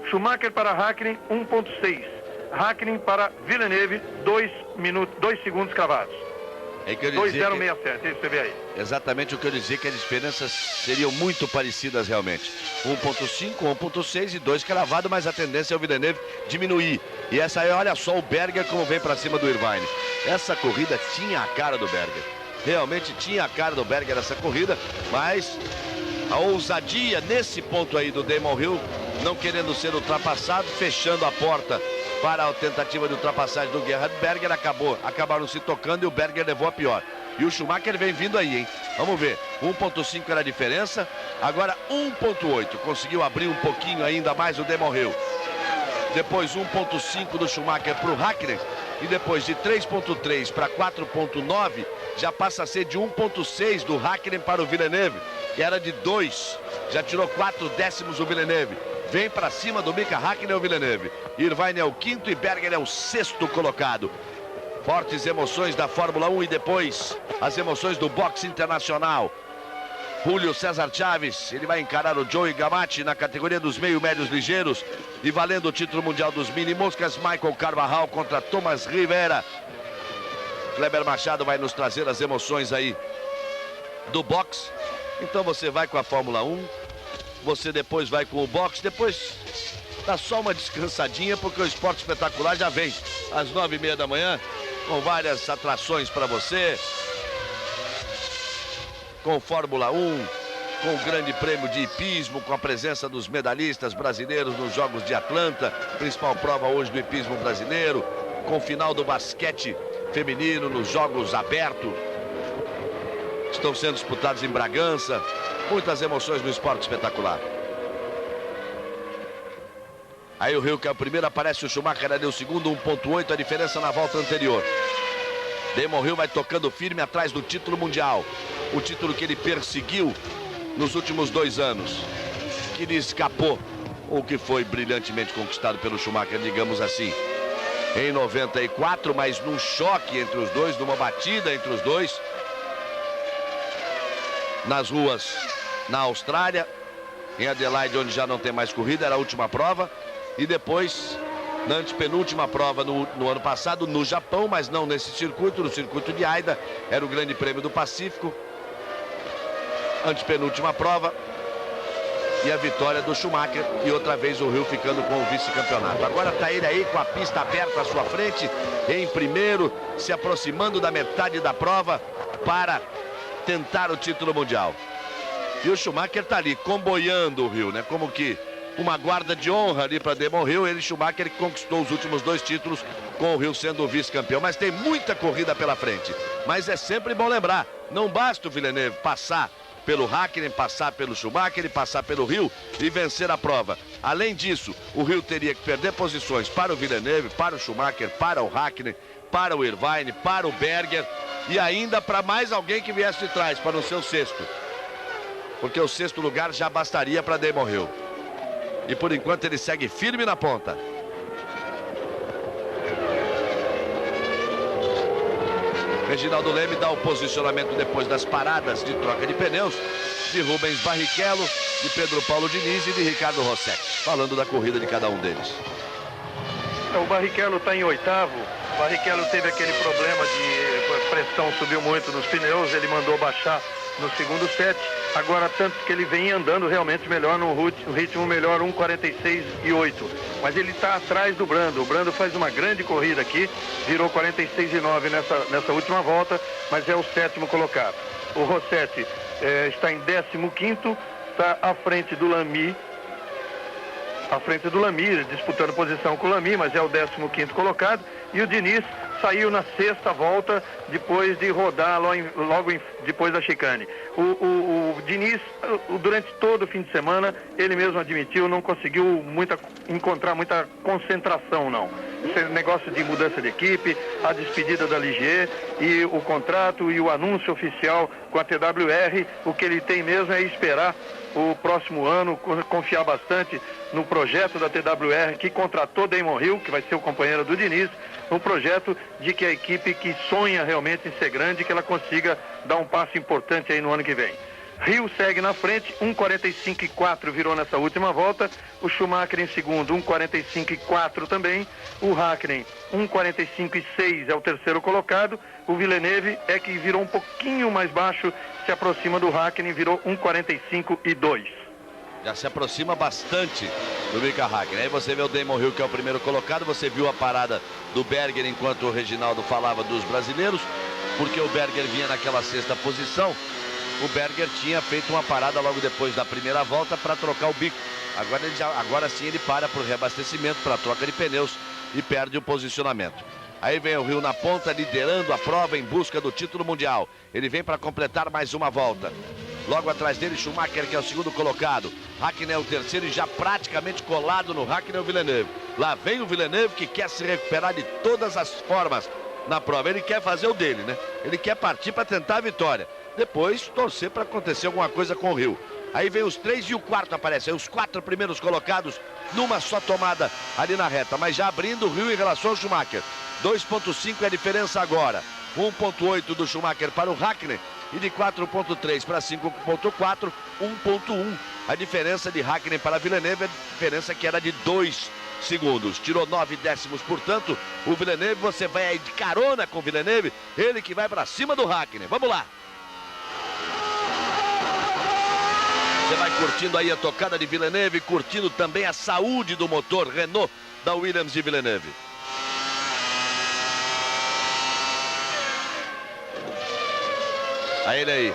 Schumacher para Hakkinen, 1,6. Hakkinen para Villeneuve, 2 segundos cravados. É que eu dizia 2,067, isso você vê aí. Exatamente o que eu dizia, que as diferenças seriam muito parecidas realmente. 1,5, 1,6 e 2 cravado, mas a tendência é o Villeneuve diminuir. E essa aí, olha só o Berger como vem para cima do Irvine. Essa corrida tinha a cara do Berger. Realmente tinha a cara do Berger essa corrida, mas a ousadia nesse ponto aí do Damon Hill, não querendo ser ultrapassado, fechando a porta para a tentativa de ultrapassagem do Gerhard Berger, acabaram se tocando e o Berger levou a pior. E o Schumacher vem vindo aí, hein? Vamos ver, 1,5 era a diferença, agora 1,8, conseguiu abrir um pouquinho ainda mais o Damon Hill. Depois 1,5 do Schumacher para o Hakkinen, e depois de 3,3 para 4,9, já passa a ser de 1,6 do Hakkinen para o Villeneuve, que era de 2, já tirou 4 décimos o Villeneuve. Vem para cima do Mika Hakkinen o Villeneuve. Irvine é o quinto e Berger é o sexto colocado. Fortes emoções da Fórmula 1 e depois as emoções do boxe internacional. Julio César Chaves, ele vai encarar o Joey Gamatti na categoria dos meio-médios ligeiros e valendo o título mundial dos mini-moscas. Michael Carvajal contra Thomas Rivera. Kleber Machado vai nos trazer as emoções aí do boxe. Então você vai com a Fórmula 1, você depois vai com o boxe, depois dá só uma descansadinha, porque o Esporte Espetacular já vem às 9h30 da manhã, com várias atrações para você, com Fórmula 1, com o Grande Prêmio de Hipismo, com a presença dos medalhistas brasileiros nos Jogos de Atlanta, principal prova hoje do hipismo brasileiro, com o final do basquete feminino nos Jogos Abertos, estão sendo disputados em Bragança. Muitas emoções no Esporte Espetacular. Aí o Hill, que é o primeiro, aparece o Schumacher, ali o segundo, 1,8, a diferença na volta anterior. Damon Hill vai tocando firme atrás do título mundial. O título que ele perseguiu nos últimos 2 anos. Que lhe escapou, ou que foi brilhantemente conquistado pelo Schumacher, digamos assim. Em 94, mas num choque entre os dois, numa batida entre os dois. Nas ruas na Austrália, em Adelaide, onde já não tem mais corrida, era a última prova. E depois, na antepenúltima prova no ano passado, no Japão, mas não nesse circuito, no circuito de Aida, era o Grande Prêmio do Pacífico. Antepenúltima prova. E a vitória do Schumacher, e outra vez o Hill ficando com o vice-campeonato. Agora está ele aí com a pista aberta à sua frente, em primeiro, se aproximando da metade da prova para tentar o título mundial. E o Schumacher está ali, comboiando o Hill, né? Como que uma guarda de honra ali para Damon Hill. Ele, Schumacher, que conquistou os últimos 2 títulos, com o Hill sendo o vice-campeão. Mas tem muita corrida pela frente. Mas é sempre bom lembrar, não basta o Villeneuve passar pelo Hakkinen, passar pelo Schumacher e passar pelo Hill e vencer a prova. Além disso, o Hill teria que perder posições para o Villeneuve, para o Schumacher, para o Hakkinen, para o Irvine, para o Berger e ainda para mais alguém que viesse de trás, para o seu sexto. Porque o 6º lugar já bastaria para Damon Hill. E por enquanto ele segue firme na ponta. Reginaldo Leme dá o posicionamento depois das paradas de troca de pneus de Rubens Barrichello. de Pedro Paulo Diniz e de Ricardo Rossetti, falando da corrida de cada um deles. O Barrichello está em oitavo. O Barrichello teve aquele problema de pressão, subiu muito nos pneus, ele mandou baixar no segundo set. Agora, tanto que ele vem andando realmente melhor, no ritmo melhor, 1:46,8. Mas ele está atrás do Brando. O Brando faz uma grande corrida aqui, virou 46,9 nessa última volta, mas é o sétimo colocado. O Rossetti está em 15º, está à frente do Lamy. Disputando posição com o Lamy, mas é o 15º colocado. E o Diniz saiu na sexta volta, depois de rodar logo depois da chicane. O Diniz, durante todo o fim de semana, ele mesmo admitiu, não conseguiu encontrar muita concentração, não. Esse negócio de mudança de equipe, a despedida da Ligier e o contrato e o anúncio oficial com a TWR, o que ele tem mesmo é esperar o próximo ano, confiar bastante no projeto da TWR, que contratou Damon Hill, que vai ser o companheiro do Diniz, um projeto de que a equipe que sonha realmente em ser grande, que ela consiga dar um passo importante aí no ano que vem. Hill segue na frente, 1:45,4 virou nessa última volta. O Schumacher em segundo, 1:45,4 também. O Hakkinen, 1:45,6 é o terceiro colocado. O Villeneuve é que virou um pouquinho mais baixo, se aproxima do Hakkinen, virou 1:45,2. Já se aproxima bastante do Mika Hakkinen. Aí você vê o Damon Hill, que é o primeiro colocado. Você viu a parada do Berger enquanto o Reginaldo falava dos brasileiros, porque o Berger vinha naquela sexta posição. O Berger tinha feito uma parada logo depois da primeira volta para trocar o bico. Agora sim ele para por reabastecimento, para troca de pneus e perde o posicionamento. Aí vem o Hill na ponta, liderando a prova em busca do título mundial. Ele vem para completar mais uma volta. Logo atrás dele, Schumacher, que é o segundo colocado. Hakkinen é o terceiro e já praticamente colado no Hakkinen é o Villeneuve. Lá vem o Villeneuve, que quer se recuperar de todas as formas na prova. Ele quer fazer o dele, né? Ele quer partir para tentar a vitória. Depois torcer para acontecer alguma coisa com o Hill. Aí vem os três e o quarto aparece. Aí os quatro primeiros colocados numa só tomada ali na reta. Mas já abrindo o Hill em relação ao Schumacher. 2,5 é a diferença agora. 1,8 do Schumacher para o Hakkinen. E de 4,3 para 5,4, 1,1. A diferença de Hakkinen para Villeneuve, a diferença que era de 2 segundos. Tirou 9 décimos, portanto, o Villeneuve, você vai aí de carona com o Villeneuve. Ele que vai para cima do Hakkinen. Vamos lá. Você vai curtindo aí a tocada de Villeneuve, curtindo também a saúde do motor Renault da Williams de Villeneuve. Aí ele aí,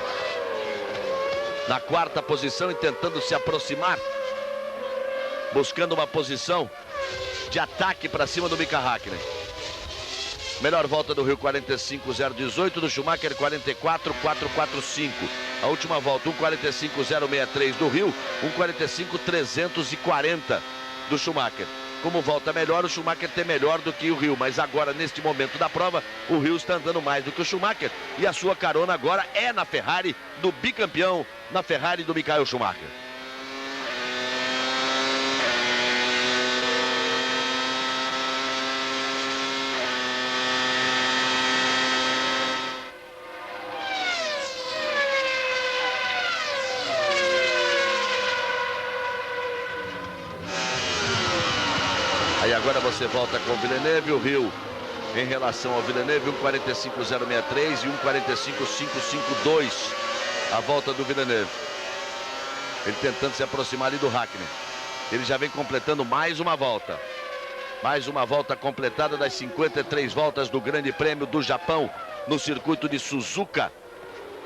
na quarta posição e tentando se aproximar, buscando uma posição de ataque para cima do Mika Hakkinen. Melhor volta do Hill, 45,018, do Schumacher 44,445. A última volta, 1,45,063 do Hill, 1,45,340 do Schumacher. Como volta melhor, o Schumacher tem melhor do que o Hill, mas agora, neste momento da prova, o Hill está andando mais do que o Schumacher e a sua carona agora é na Ferrari do bicampeão, na Ferrari do Michael Schumacher. Aí agora você volta com o Villeneuve, o Hill em relação ao Villeneuve, 1,45,063 e 1,45,552. A volta do Villeneuve. Ele tentando se aproximar ali do Hakkinen. Ele já vem completando mais uma volta. Mais uma volta completada das 53 voltas do Grande Prêmio do Japão no circuito de Suzuka.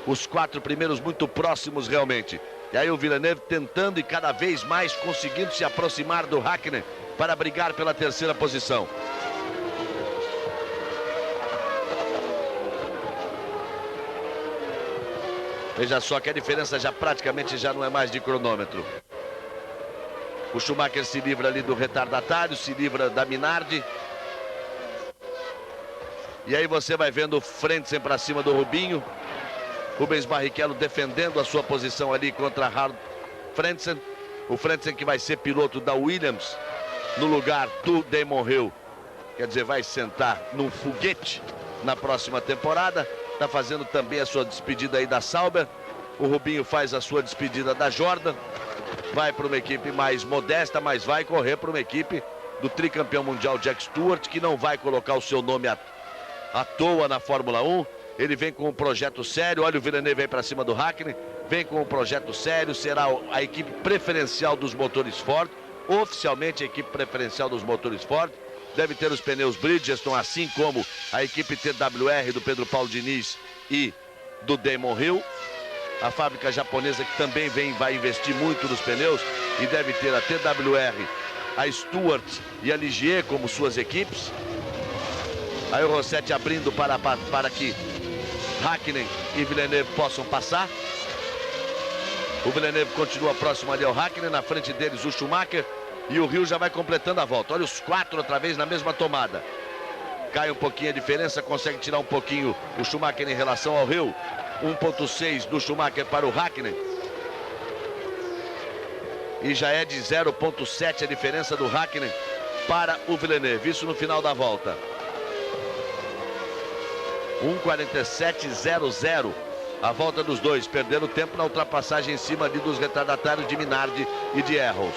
Os quatro primeiros muito próximos realmente. E aí o Villeneuve tentando e cada vez mais conseguindo se aproximar do Hakkinen para brigar pela terceira posição. Veja só que a diferença já praticamente já não é mais de cronômetro. O Schumacher se livra ali do retardatário, se livra da Minardi. E aí você vai vendo o Frentzen para cima do Rubinho. Rubens Barrichello defendendo a sua posição ali contra Harald Frentzen. O Frentzen que vai ser piloto da Williams no lugar do Damon Hill. Quer dizer, vai sentar num foguete na próxima temporada. Está fazendo também a sua despedida aí da Sauber. O Rubinho faz a sua despedida da Jordan. vai para uma equipe mais modesta, mas vai correr para uma equipe do tricampeão mundial Jack Stewart, que não vai colocar o seu nome à toa na Fórmula 1. Ele vem com um projeto sério. Olha, o Villeneuve vem para cima do Hakkinen, vem com um projeto sério, será a equipe preferencial dos motores Ford, oficialmente a equipe preferencial dos motores Ford. Deve ter os pneus Bridgestone, assim como a equipe TWR do Pedro Paulo Diniz e do Damon Hill. A fábrica japonesa que também vai investir muito nos pneus e deve ter a TWR, a Stewart e a Ligier como suas equipes. Aí o Rossetti abrindo para que Hakkinen e Villeneuve possam passar. O Villeneuve continua próximo ali ao Hakkinen, na frente deles o Schumacher. E o Hill já vai completando a volta. Olha os 4 outra vez na mesma tomada. Cai um pouquinho a diferença, consegue tirar um pouquinho o Schumacher em relação ao Hill. 1.6 do Schumacher para o Hakkinen. E já é de 0.7 a diferença do Hakkinen para o Villeneuve. Isso no final da volta. 1:47.00 a volta dos dois, perdendo tempo na ultrapassagem em cima ali dos retardatários de Minardi e de Errols.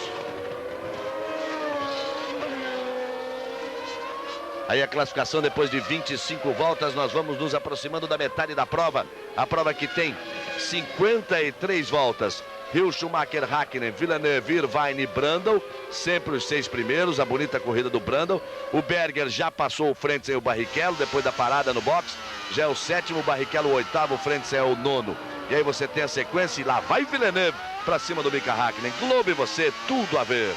Aí a classificação depois de 25 voltas, nós vamos nos aproximando da metade da prova. A prova que tem 53 voltas. Hill, Schumacher, Hakkinen, Villeneuve, Irvine e Brundle, sempre os 6 primeiros, a bonita corrida do Brundle. O Berger já passou o Frentzen e o Barrichello depois da parada no box, já é o 7º, o Barrichello o 8º, o Frentzen é o 9º. E aí você tem a sequência e lá vai Villeneuve para cima do Mika Hakkinen. Globo e você, tudo a ver.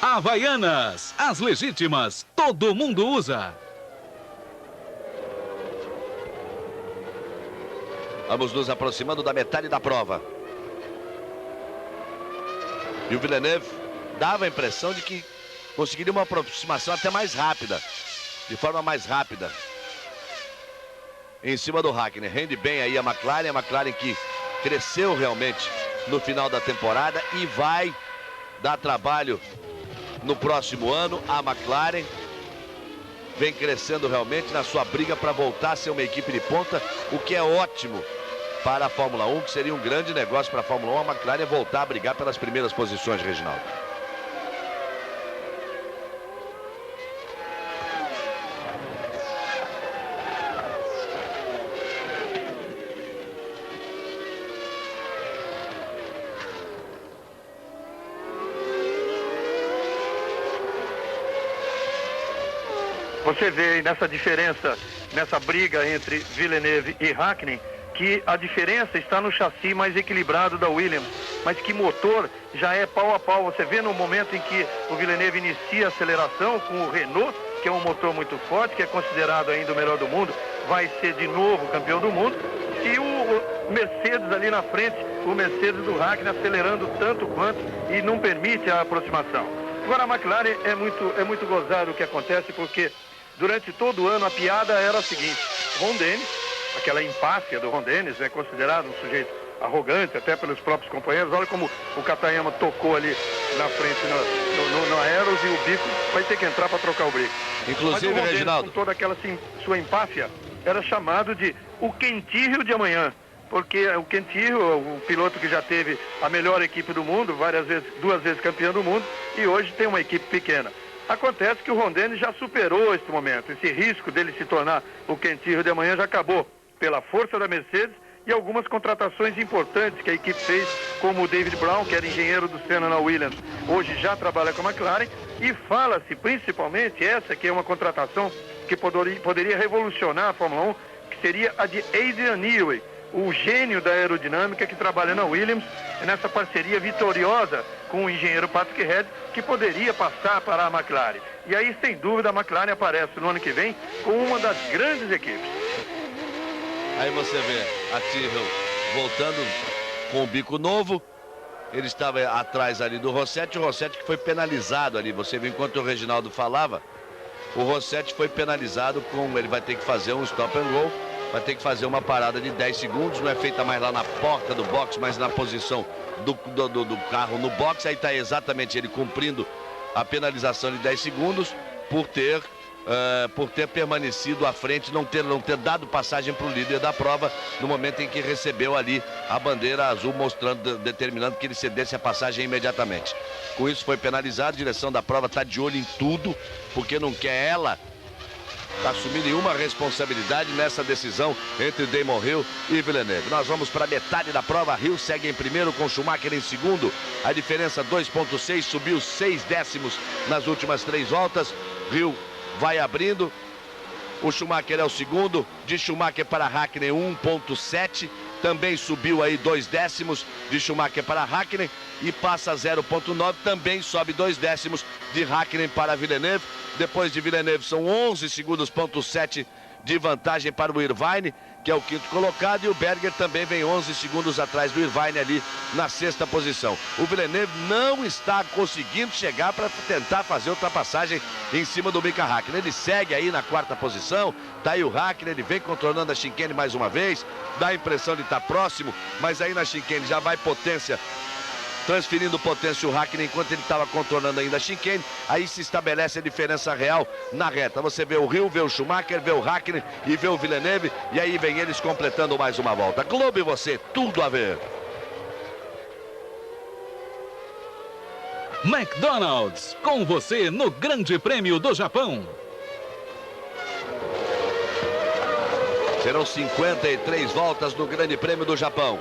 Havaianas, as legítimas, todo mundo usa. Vamos nos aproximando da metade da prova. E o Villeneuve dava a impressão de que conseguiria uma aproximação até mais rápida. De forma mais rápida. Em cima do Hakkinen. Rende bem aí a McLaren que cresceu realmente no final da temporada e vai dar trabalho no próximo ano. A McLaren vem crescendo realmente na sua briga para voltar a ser uma equipe de ponta, o que é ótimo para a Fórmula 1, que seria um grande negócio para a Fórmula 1, a McLaren voltar a brigar pelas primeiras posições, Reginaldo. Você vê aí nessa diferença, nessa briga entre Villeneuve e Hakkinen, que a diferença está no chassi mais equilibrado da Williams, mas que motor já é pau a pau. Você vê no momento em que o Villeneuve inicia a aceleração com o Renault, que é um motor muito forte, que é considerado ainda o melhor do mundo, vai ser de novo campeão do mundo, e o Mercedes ali na frente, o Mercedes do Hakkinen acelerando tanto quanto e não permite a aproximação. Agora a McLaren é muito gozado o que acontece, porque durante todo o ano a piada era a seguinte: Ron Dennis, aquela empáfia do Ron Dennis, é considerado um sujeito arrogante até pelos próprios companheiros. Olha como o Katayama tocou ali na frente no Aeros, e o Bico vai ter que entrar para trocar o bico. Inclusive, Mas o Ron Reginaldo, Dennis, com toda aquela sua empáfia, era chamado de o Quentillo de amanhã, porque o Quentillo, o piloto que já teve a melhor equipe do mundo, duas vezes campeão do mundo, e hoje tem uma equipe pequena. Acontece que o Ron Dennis já superou esse momento. Esse risco dele se tornar o Quentillo de amanhã já acabou, pela força da Mercedes e algumas contratações importantes que a equipe fez, como o David Brown, que era engenheiro do Senna na Williams, hoje já trabalha com a McLaren, e fala-se principalmente essa, que é uma contratação que poderia revolucionar a Fórmula 1, que seria a de Adrian Newey, o gênio da aerodinâmica que trabalha na Williams, nessa parceria vitoriosa com o engenheiro Patrick Head, que poderia passar para a McLaren. E aí, sem dúvida, a McLaren aparece no ano que vem com uma das grandes equipes. Aí você vê a Tyrrell voltando com o bico novo. Ele estava atrás ali do Rossetti, o Rossetti que foi penalizado ali. Você viu, enquanto o Reginaldo falava, o Rossetti foi penalizado com... Ele vai ter que fazer um stop and go, vai ter que fazer uma parada de 10 segundos, não é feita mais lá na porta do box, mas na posição do carro no box. Aí está exatamente ele cumprindo a penalização de 10 segundos por ter por ter permanecido à frente, não ter dado passagem para o líder da prova no momento em que recebeu ali a bandeira azul, determinando que ele cedesse a passagem imediatamente. Com isso foi penalizado, a direção da prova está de olho em tudo, porque não quer ela assumir nenhuma responsabilidade nessa decisão entre Damon Hill e Villeneuve. Nós vamos para a metade da prova. Hill segue em primeiro com Schumacher em segundo. A diferença 2,6, subiu 6 décimos nas últimas 3 voltas. Hill vai abrindo. O Schumacher é o segundo. De Schumacher para Hakkinen 1,7. Também subiu aí 2 décimos de Schumacher para Hakkinen e passa 0,9, também sobe 2 décimos de Hakkinen para Villeneuve. Depois de Villeneuve são 11 segundos, 0,7 de vantagem para o Irvine, que é o quinto colocado, e o Berger também vem 11 segundos atrás do Irvine ali na sexta posição. O Villeneuve não está conseguindo chegar para tentar fazer ultrapassagem em cima do Mika Hakkinen. Ele segue aí na quarta posição, tá aí o Hakkinen, ele vem controlando a chicane mais uma vez, dá a impressão de estar próximo, mas aí na chicane já vai potência, transferindo potência o Hakkinen enquanto ele estava controlando ainda a chicane. Aí se estabelece a diferença real na reta. Você vê o Hill, vê o Schumacher, vê o Hakkinen e vê o Villeneuve, e aí vem eles completando mais uma volta. Globo e você, tudo a ver. McDonald's, com você no Grande Prêmio do Japão. Serão 53 voltas no Grande Prêmio do Japão.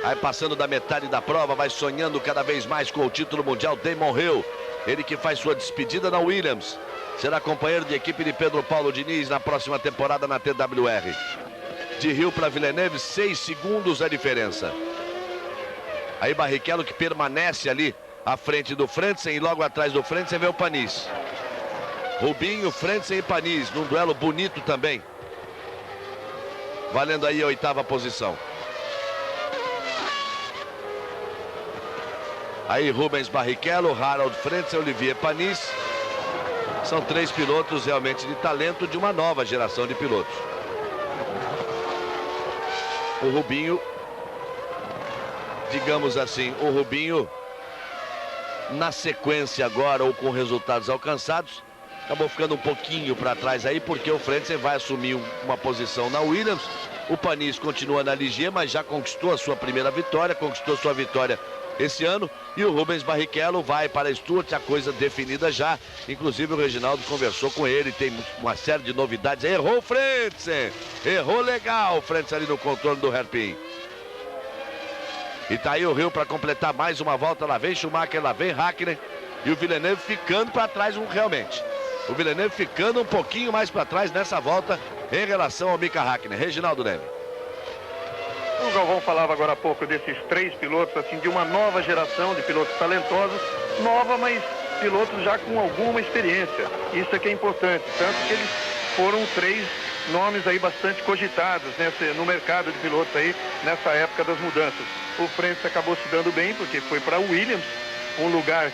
Aí passando da metade da prova, vai sonhando cada vez mais com o título mundial, Damon Hill. Ele que faz sua despedida na Williams. Será companheiro de equipe de Pedro Paulo Diniz na próxima temporada na TWR. De Hill para Villeneuve, 6 segundos a diferença. Aí Barrichello que permanece ali à frente do Frentzen, e logo atrás do Frentzen vê o Panis. Rubinho, Frentzen e Panis, num duelo bonito também. Valendo aí a 8ª posição. Aí Rubens Barrichello, Harald Frentzen, Olivier Panis. São 3 pilotos realmente de talento de uma nova geração de pilotos. O Rubinho, digamos assim, o Rubinho na sequência agora, ou com resultados alcançados, acabou ficando um pouquinho para trás aí, porque o Frentzen vai assumir uma posição na Williams. O Panis continua na Ligier, mas já conquistou a sua primeira vitória, conquistou sua vitória esse ano, e o Rubens Barrichello vai para Stuart, a coisa definida já. Inclusive o Reginaldo conversou com ele, tem uma série de novidades. Errou o Frentzen, errou legal o Frentzen ali no contorno do hairpin. E tá aí o Hill para completar mais uma volta. Lá vem Schumacher, lá vem Hakkinen, e o Villeneuve ficando para trás realmente. O Villeneuve ficando um pouquinho mais para trás nessa volta em relação ao Mika Hakkinen. Reginaldo Leme. O Galvão falava agora há pouco desses 3 pilotos, assim, de uma nova geração de pilotos talentosos, nova, mas pilotos já com alguma experiência. Isso é que é importante, tanto que eles foram 3 nomes aí bastante cogitados no mercado de pilotos aí, nessa época das mudanças. O Frentzen acabou se dando bem, porque foi para o Williams, um lugar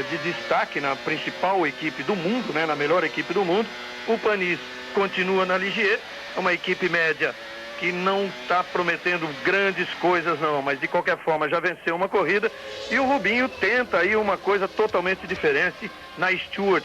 de destaque na principal equipe do mundo, na melhor equipe do mundo. O Panis continua na Ligier, é uma equipe média que não está prometendo grandes coisas não, mas de qualquer forma já venceu uma corrida. E o Rubinho tenta aí uma coisa totalmente diferente na Stewart,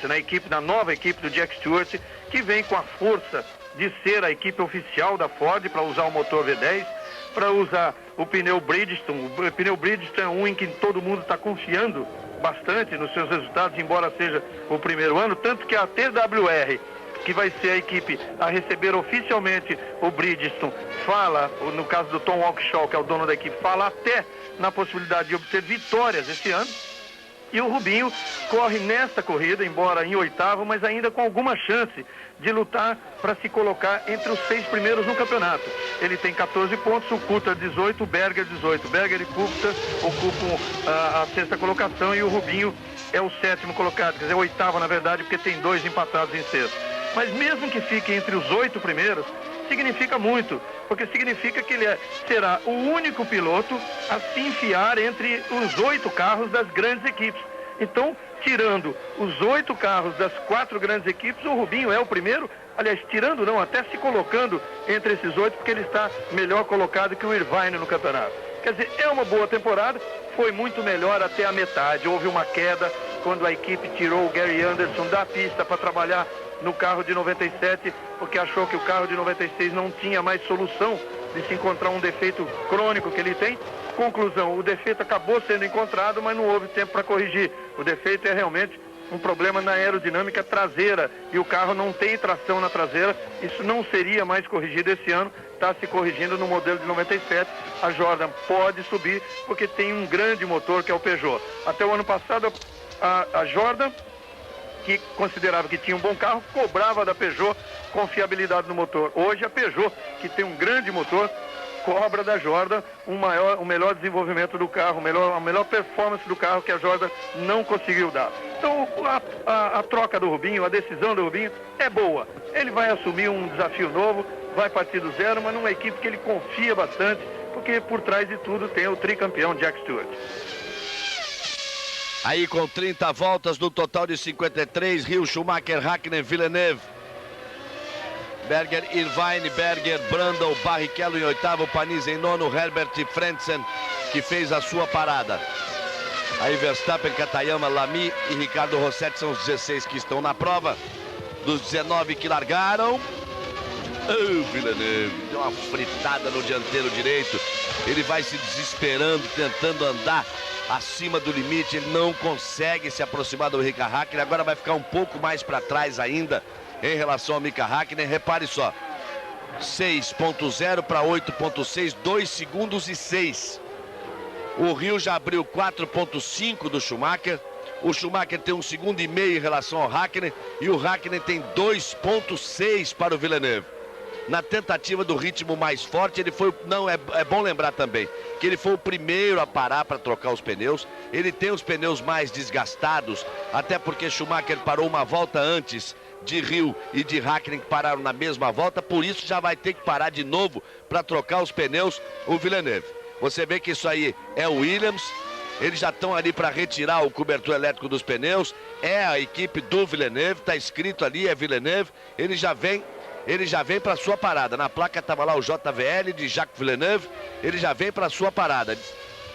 na nova equipe do Jack Stewart, que vem com a força de ser a equipe oficial da Ford para usar o motor V10, para usar o pneu Bridgestone. O pneu Bridgestone é um em que todo mundo está confiando bastante nos seus resultados, embora seja o primeiro ano, tanto que a TWR, que vai ser a equipe a receber oficialmente o Bridgestone, fala, no caso do Tom Walkinshaw, que é o dono da equipe, fala até na possibilidade de obter vitórias esse ano. E o Rubinho corre nesta corrida, embora em 8º, mas ainda com alguma chance de lutar para se colocar entre os 6 primeiros no campeonato. Ele tem 14 pontos, o Coulthard 18, o Berger 18. Berger e Coulthard ocupam a 6ª colocação, e o Rubinho é o 7º colocado, quer dizer, 8º na verdade, porque tem 2 empatados em 6º. Mas mesmo que fique entre os 8 primeiros, significa muito, porque significa que ele será o único piloto a se enfiar entre os 8 carros das grandes equipes. Então, tirando os 8 carros das 4 grandes equipes, o Rubinho é o primeiro, aliás, tirando não, até se colocando entre esses 8, porque ele está melhor colocado que o Irvine no campeonato. Quer dizer, é uma boa temporada, foi muito melhor até a metade, houve uma queda quando a equipe tirou o Gary Anderson da pista para trabalhar no carro de 97, porque achou que o carro de 96 não tinha mais solução de se encontrar um defeito crônico que ele tem. Conclusão, o defeito acabou sendo encontrado, mas não houve tempo para corrigir. O defeito é realmente um problema na aerodinâmica traseira e o carro não tem tração na traseira. Isso não seria mais corrigido esse ano, está se corrigindo no modelo de 97. A Jordan pode subir porque tem um grande motor que é o Peugeot. Até o ano passado a Jordan, que considerava que tinha um bom carro, cobrava da Peugeot confiabilidade no motor. Hoje a Peugeot, que tem um grande motor, cobra da Jordan o melhor desenvolvimento do carro, a melhor performance do carro que a Jordan não conseguiu dar. Então a troca do Rubinho, a decisão do Rubinho é boa. Ele vai assumir um desafio novo, vai partir do zero, mas numa equipe que ele confia bastante, porque por trás de tudo tem o tricampeão Jack Stewart. Aí com 30 voltas no total de 53, Hill, Schumacher, Hakkinen, Villeneuve, Berger, Irvine, Berger, Brundle, Barrichello em oitavo, Panis em nono, Herbert e Frentzen, que fez a sua parada. Aí Verstappen, Katayama, Lamy e Ricardo Rossetti são os 16 que estão na prova. Dos 19 que largaram, o Villeneuve deu uma fritada no dianteiro direito. Ele vai se desesperando, tentando andar acima do limite. Ele não consegue se aproximar do Mika Hakkinen. Agora vai ficar um pouco mais para trás ainda em relação ao Mika Hakkinen. Repare só, 6.0 para 8.6, 2 segundos e 6. O Hill já abriu 4.5 do Schumacher. O Schumacher tem 1,5 segundo em relação ao Hakkinen. E o Hakkinen tem 2.6 para o Villeneuve. Na tentativa do ritmo mais forte, ele foi... Não, é bom lembrar também que ele foi o primeiro a parar para trocar os pneus. Ele tem os pneus mais desgastados, até porque Schumacher parou uma volta antes de Hill e de Hakkinen, que pararam na mesma volta. Por isso já vai ter que parar de novo para trocar os pneus o Villeneuve. Você vê que isso aí é o Williams. Eles já estão ali para retirar o cobertor elétrico dos pneus. É a equipe do Villeneuve, está escrito ali, é Villeneuve. Ele já vem para a sua parada. Na placa estava lá o JVL de Jacques Villeneuve. Ele já vem para a sua parada.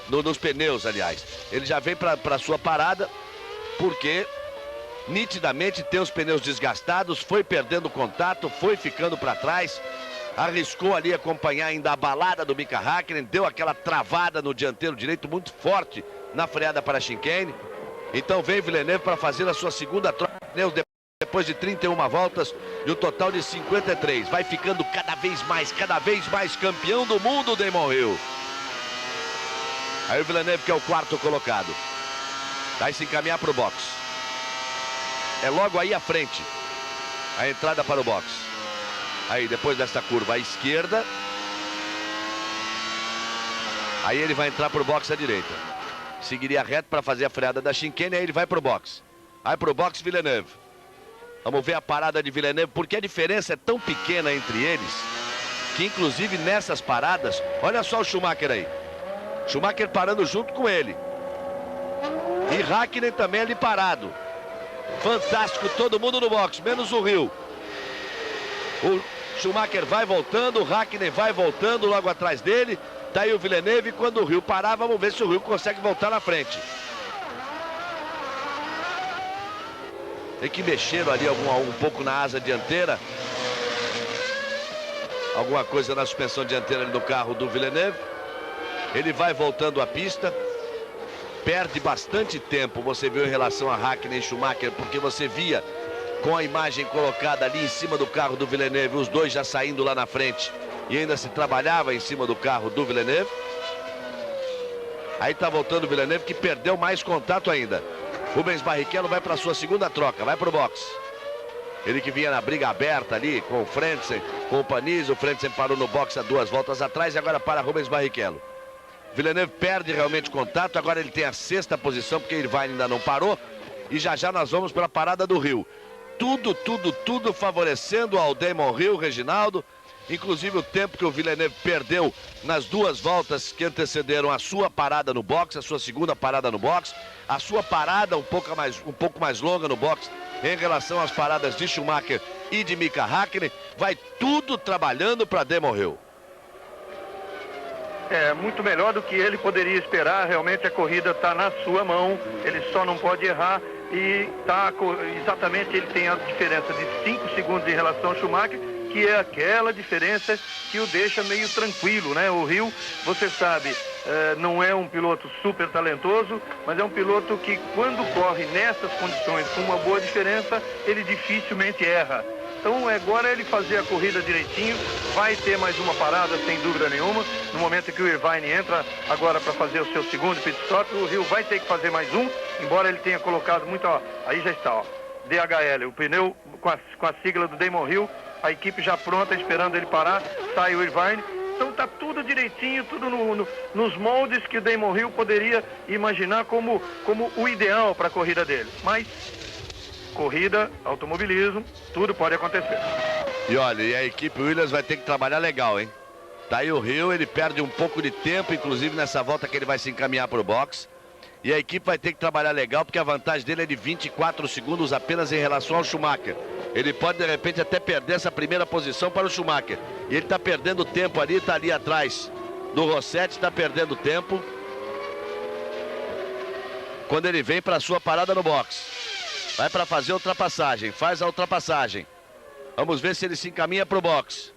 Nos pneus, aliás. Ele já vem para a sua parada porque nitidamente tem os pneus desgastados. Foi perdendo contato, foi ficando para trás. Arriscou ali acompanhar ainda a balada do Mika Hakkinen. Deu aquela travada no dianteiro direito muito forte na freada para a chicane. Então vem Villeneuve para fazer a sua segunda troca de pneus depois de 31 voltas e um total de 53. Vai ficando cada vez mais campeão do mundo, Damon Hill. Aí o Villeneuve, que é o quarto colocado, vai se encaminhar para o box. É logo aí à frente a entrada para o box. Aí depois dessa curva à esquerda, aí ele vai entrar para o box à direita. Seguiria reto para fazer a freada da chicane, aí ele vai para o box. Aí para o box Villeneuve. Vamos ver a parada de Villeneuve, porque a diferença é tão pequena entre eles, que inclusive nessas paradas, olha só o Schumacher aí. Schumacher parando junto com ele. E Hakkinen também ali parado. Fantástico, todo mundo no box, menos o Hill. O Schumacher vai voltando, o Hakkinen vai voltando logo atrás dele. Tá aí o Villeneuve, e quando o Hill parar, vamos ver se o Hill consegue voltar na frente. Tem que mexer ali um pouco na asa dianteira. Alguma coisa na suspensão dianteira ali do carro do Villeneuve. Ele vai voltando à pista. Perde bastante tempo, você viu, em relação a Hakkinen e Schumacher, porque você via com a imagem colocada ali em cima do carro do Villeneuve, os dois já saindo lá na frente. E ainda se trabalhava em cima do carro do Villeneuve. Aí tá voltando o Villeneuve, que perdeu mais contato ainda. Rubens Barrichello vai para sua segunda troca, vai para o box. Ele que vinha na briga aberta ali com o Frentzen, com o Panis. O Frentzen parou no box há 2 voltas atrás e agora para Rubens Barrichello. Villeneuve perde realmente contato, agora ele tem a 6ª posição, porque ele ainda não parou. E já já nós vamos para a parada do Hill. Tudo favorecendo ao Damon Hill, Reginaldo. Inclusive o tempo que o Villeneuve perdeu nas 2 voltas que antecederam a sua parada no box, a sua segunda parada no box, a sua parada um pouco mais longa no box em relação às paradas de Schumacher e de Mika Hakkinen. Vai tudo trabalhando para Damon Hill. É muito melhor do que ele poderia esperar. Realmente a corrida está na sua mão, ele só não pode errar. e exatamente ele tem a diferença de 5 segundos em relação ao Schumacher, que é aquela diferença que o deixa meio tranquilo, né? O Hill, você sabe, não é um piloto super talentoso, mas é um piloto que quando corre nessas condições com uma boa diferença, ele dificilmente erra. Então agora ele fazer a corrida direitinho, vai ter mais uma parada sem dúvida nenhuma. No momento em que o Irvine entra agora para fazer o seu segundo pit stop, o Hill vai ter que fazer mais um, embora ele tenha colocado muito, ó, aí já está, ó, DHL, o pneu com a sigla do Damon Hill, a equipe já pronta esperando ele parar, sai o Irvine. Então tá tudo direitinho, tudo nos moldes que o Damon Hill poderia imaginar como o ideal para a corrida dele. Mas corrida, automobilismo, tudo pode acontecer. E olha, e a equipe Williams vai ter que trabalhar legal, hein? Tá aí o Hill, ele perde um pouco de tempo, inclusive nessa volta que ele vai se encaminhar para o box. E a equipe vai ter que trabalhar legal, porque a vantagem dele é de 24 segundos apenas em relação ao Schumacher. Ele pode, de repente, até perder essa primeira posição para o Schumacher. E ele está perdendo tempo ali, está ali atrás do Rossetti, está perdendo tempo. Quando ele vem para a sua parada no box. Vai para fazer a ultrapassagem, faz a ultrapassagem. Vamos ver se ele se encaminha para o box.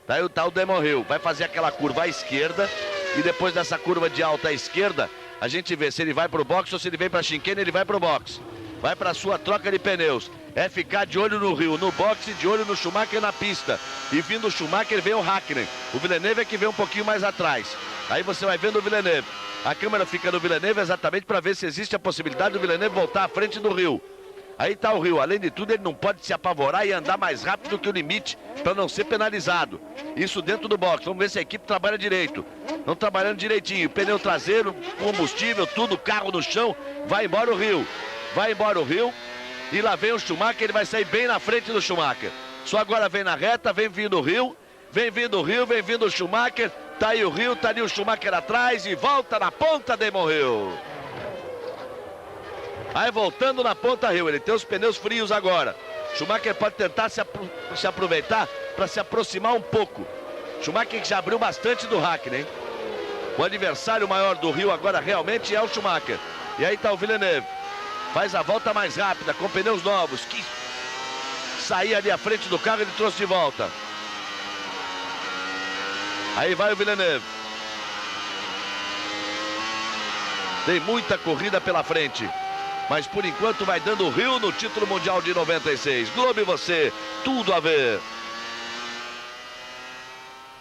Tá aí o Damon Hill, vai fazer aquela curva à esquerda. E depois dessa curva de alta à esquerda, a gente vê se ele vai para o box ou se ele vem para a chicane, ele vai para o box. Vai para a sua troca de pneus. É ficar de olho no Hill, no boxe, de olho no Schumacher na pista. E vindo o Schumacher vem o Hakkinen. O Villeneuve é que vem um pouquinho mais atrás. Aí você vai vendo o Villeneuve. A câmera fica no Villeneuve exatamente para ver se existe a possibilidade do Villeneuve voltar à frente do Hill. Aí está o Hill, além de tudo ele não pode se apavorar e andar mais rápido que o limite para não ser penalizado. Isso dentro do box, vamos ver se a equipe trabalha direito. Não trabalhando direitinho, pneu traseiro, combustível, tudo, carro no chão, vai embora o Hill. Vai embora o Hill e lá vem o Schumacher, ele vai sair bem na frente do Schumacher. Só agora vem na reta, vem vindo o Hill, vem vindo o Schumacher, tá aí o Hill, tá ali o Schumacher atrás e volta na ponta Damon Hill. Aí voltando na ponta Hill, ele tem os pneus frios agora. Schumacher pode tentar se aproveitar para se aproximar um pouco. Schumacher que já abriu bastante do Hakkinen, hein? O adversário maior do Hill agora realmente é o Schumacher. E aí tá o Villeneuve. Faz a volta mais rápida com pneus novos. Que sair ali à frente do carro, ele trouxe de volta. Aí vai o Villeneuve. Tem muita corrida pela frente. Mas por enquanto vai dando o Hill no título mundial de 96. Globo e você, tudo a ver.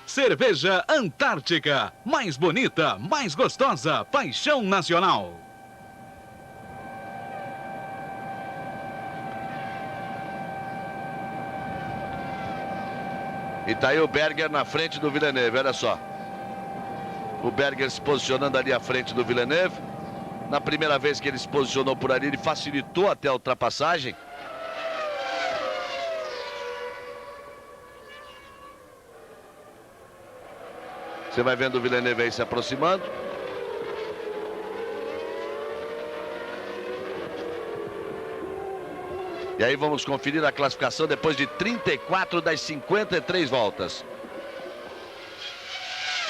Cerveja Antártica. Mais bonita, mais gostosa. Paixão nacional. E tá aí o Berger na frente do Villeneuve, olha só. O Berger se posicionando ali à frente do Villeneuve. Na primeira vez que ele se posicionou por ali, ele facilitou até a ultrapassagem. Você vai vendo o Villeneuve aí se aproximando. E aí vamos conferir a classificação depois de 34 das 53 voltas.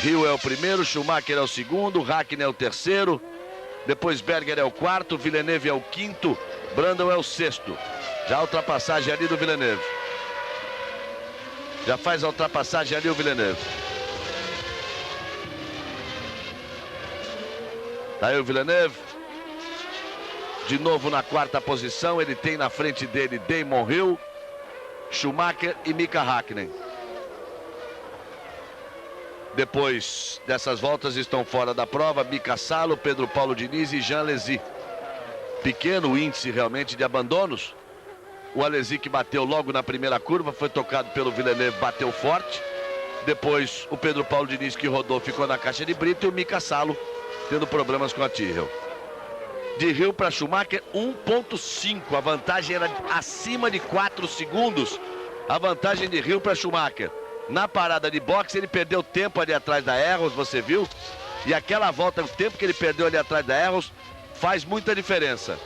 Hill é o primeiro, Schumacher é o segundo, Hakkinen é o terceiro. Depois Berger é o quarto, Villeneuve é o quinto, Brundle é o sexto. Já a ultrapassagem ali do Villeneuve. Já faz a ultrapassagem ali o Villeneuve. Tá aí o Villeneuve. De novo na quarta posição, ele tem na frente dele Damon Hill, Schumacher e Mika Hakkinen. Depois dessas voltas estão fora da prova Mika Salo, Pedro Paulo Diniz e Jean Alesi. Pequeno índice realmente de abandonos. O Alesi que bateu logo na primeira curva, foi tocado pelo Villeneuve, bateu forte. Depois o Pedro Paulo Diniz que rodou, ficou na caixa de brita, e o Mika Salo tendo problemas com a Tyrrell. De Hill para Schumacher 1.5, a vantagem era acima de 4 segundos. A vantagem de Hill para Schumacher. Na parada de boxe ele perdeu tempo ali atrás da Arrows, você viu? E aquela volta, o tempo que ele perdeu ali atrás da Arrows faz muita diferença.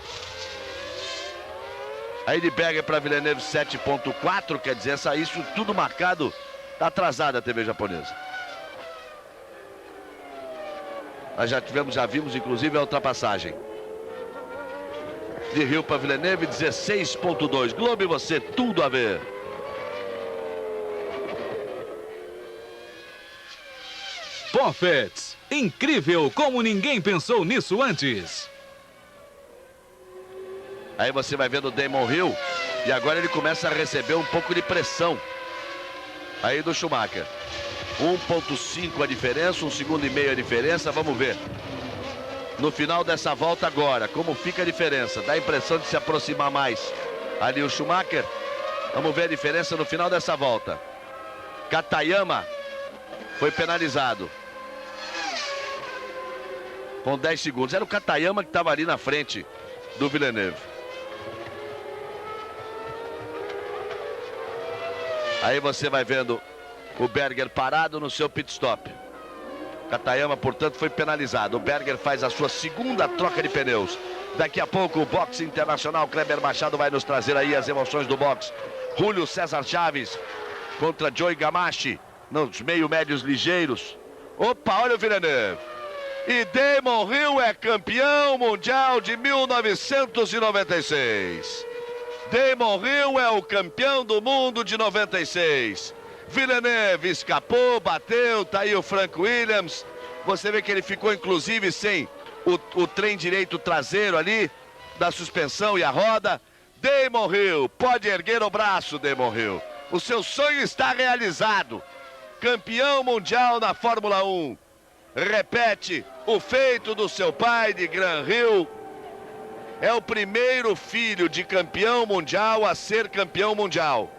Aí de Berger para Villeneuve 7.4, quer dizer, isso tudo marcado, tá atrasada a TV japonesa. Nós já vimos inclusive a ultrapassagem. de Hill para Villeneuve, 16,2. Globo e você, tudo a ver. Buffett, incrível como ninguém pensou nisso antes. Aí você vai vendo o Damon Hill e agora ele começa a receber um pouco de pressão aí do Schumacher. 1,5 a diferença, 1,5 segundo a diferença, vamos ver. No final dessa volta agora, como fica a diferença? Dá a impressão de se aproximar mais ali o Schumacher. Vamos ver a diferença no final dessa volta. Katayama foi penalizado com 10 segundos. Era o Katayama que estava ali na frente do Villeneuve. Aí você vai vendo o Berger parado no seu pit stop. Katayama, portanto, foi penalizado. O Berger faz a sua segunda troca de pneus. Daqui a pouco o boxe internacional. Kleber Machado vai nos trazer aí as emoções do boxe. Júlio César Chaves contra Joey Gamache nos meio-médios ligeiros. Opa, olha o Villeneuve. E Damon Hill é campeão mundial de 1996. Damon Hill é o campeão do mundo de 96. Villeneuve escapou, bateu, tá aí o Frank Williams. Você vê que ele ficou inclusive sem o trem direito traseiro ali, da suspensão e a roda. Damon Hill, pode erguer o braço, Damon Hill. O seu sonho está realizado. Campeão mundial na Fórmula 1. Repete o feito do seu pai de Graham Hill. É o primeiro filho de campeão mundial a ser campeão mundial.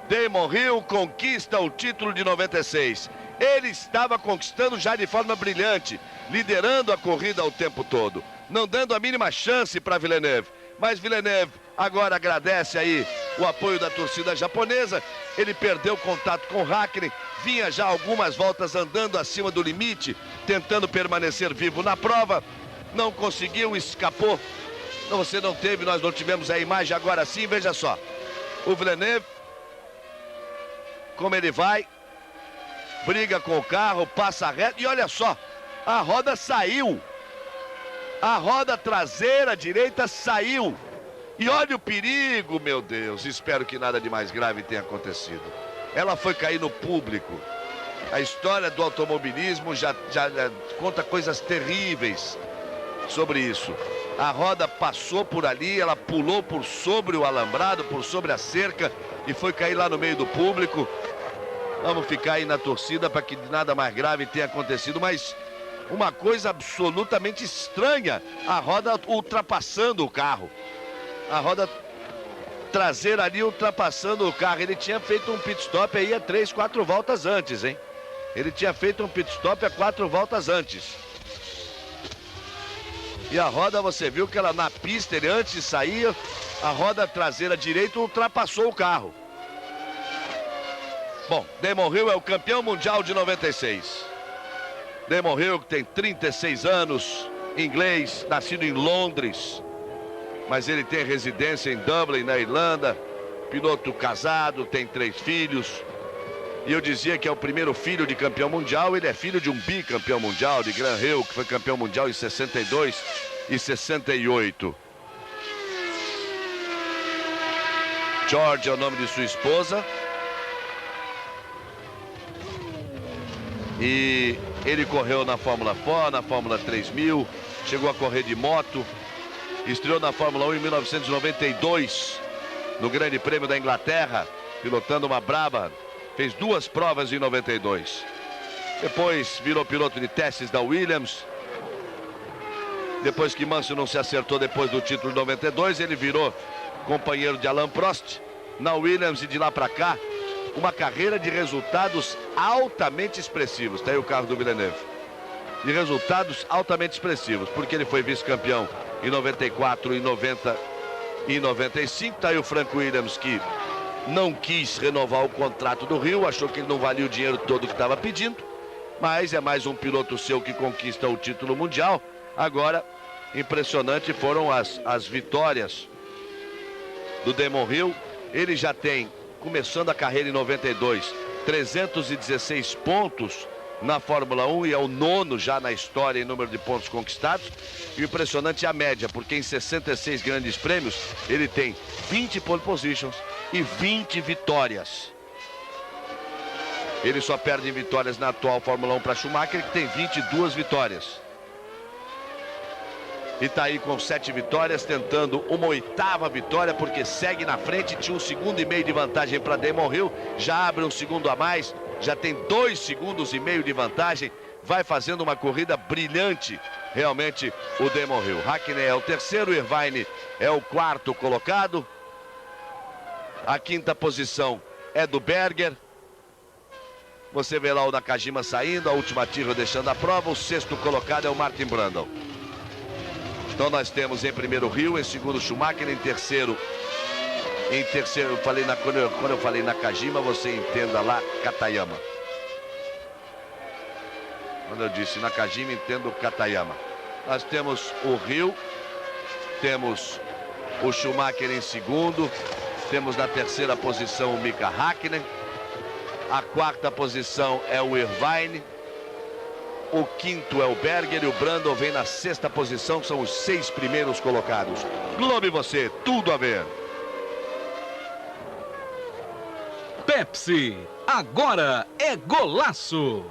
Damon Hill conquista o título de 96. Ele estava conquistando já de forma brilhante, liderando a corrida o tempo todo, não dando a mínima chance para Villeneuve. Mas Villeneuve agora agradece aí o apoio da torcida japonesa. Ele perdeu contato com Hakkinen, vinha já algumas voltas andando acima do limite, tentando permanecer vivo na prova. Não conseguiu, escapou. Você não teve, nós não tivemos a imagem agora sim, veja só. O Villeneuve, como ele vai, briga com o carro, passa reto e olha só, a roda saiu. A roda traseira direita saiu. E olha o perigo, meu Deus. Espero que nada de mais grave tenha acontecido. Ela foi cair no público. A história do automobilismo já conta coisas terríveis sobre isso. A roda passou por ali, ela pulou por sobre o alambrado, por sobre a cerca e foi cair lá no meio do público. Vamos ficar aí na torcida para que nada mais grave tenha acontecido, mas uma coisa absolutamente estranha, a roda ultrapassando o carro. A roda traseira ali ultrapassando o carro. Ele tinha feito um pit stop aí a 3, 4 voltas antes, hein? Ele tinha feito um pit stop a 4 voltas antes. E a roda, você viu que ela na pista, ele antes de sair, a roda traseira direita ultrapassou o carro. Bom, Damon Hill é o campeão mundial de 96. Damon Hill, que tem 36 anos, inglês, nascido em Londres, mas ele tem residência em Dublin, na Irlanda, piloto casado, tem 3 filhos. E eu dizia que é o primeiro filho de campeão mundial. Ele é filho de um bicampeão mundial, de Graham Hill, que foi campeão mundial em 62 e 68. George é o nome de sua esposa. E ele correu na Fórmula 4, na Fórmula 3000, chegou a correr de moto, estreou na Fórmula 1 em 1992, no Grande Prêmio da Inglaterra, pilotando uma Brabham. Fez 2 provas em 92. Depois virou piloto de testes da Williams. Depois que Mansell não se acertou depois do título de 92, ele virou companheiro de Alain Prost na Williams e de lá para cá, uma carreira de resultados altamente expressivos. Tá aí o carro do Villeneuve. De resultados altamente expressivos, porque ele foi vice-campeão em 94, em 90 e em 95. Tá aí o Frank Williams, que não quis renovar o contrato do Rio, achou que ele não valia o dinheiro todo que estava pedindo, mas é mais um piloto seu que conquista o título mundial. Agora, impressionante foram as vitórias do Damon Hill. Ele já tem, começando a carreira em 92, 316 pontos na Fórmula 1 e é o 9º já na história em número de pontos conquistados. E o impressionante é a média, porque em 66 grandes prêmios ele tem 20 pole positions e 20 vitórias. Ele só perde em vitórias na atual Fórmula 1 para Schumacher, que tem 22 vitórias. E está aí com 7 vitórias, tentando uma 8ª vitória, porque segue na frente, tinha 1,5 segundos de vantagem para Damon Hill, já abre 1 segundo a mais, já tem 2,5 segundos de vantagem, vai fazendo uma corrida brilhante, realmente, o Damon Hill. Hakkinen é o 3º, Irvine é o 4º colocado, a 5ª posição é do Berger. Você vê lá o Nakajima saindo, a última Tyrrell deixando a prova, o 6º colocado é o Martin Brundle. Então nós temos em primeiro Hill, em segundo Schumacher, em terceiro, eu falei quando eu falei Nakajima, você entenda lá Katayama. Quando eu disse Nakajima, entendo Katayama. Nós temos o Hill, temos o Schumacher em segundo, temos na 3ª posição o Mika Hakkinen, a 4ª posição é o Irvine, o 5º é o Berger e o Brundle vem na 6ª posição, são os 6 primeiros colocados. Globo e você, tudo a ver. Pepsi, agora é golaço.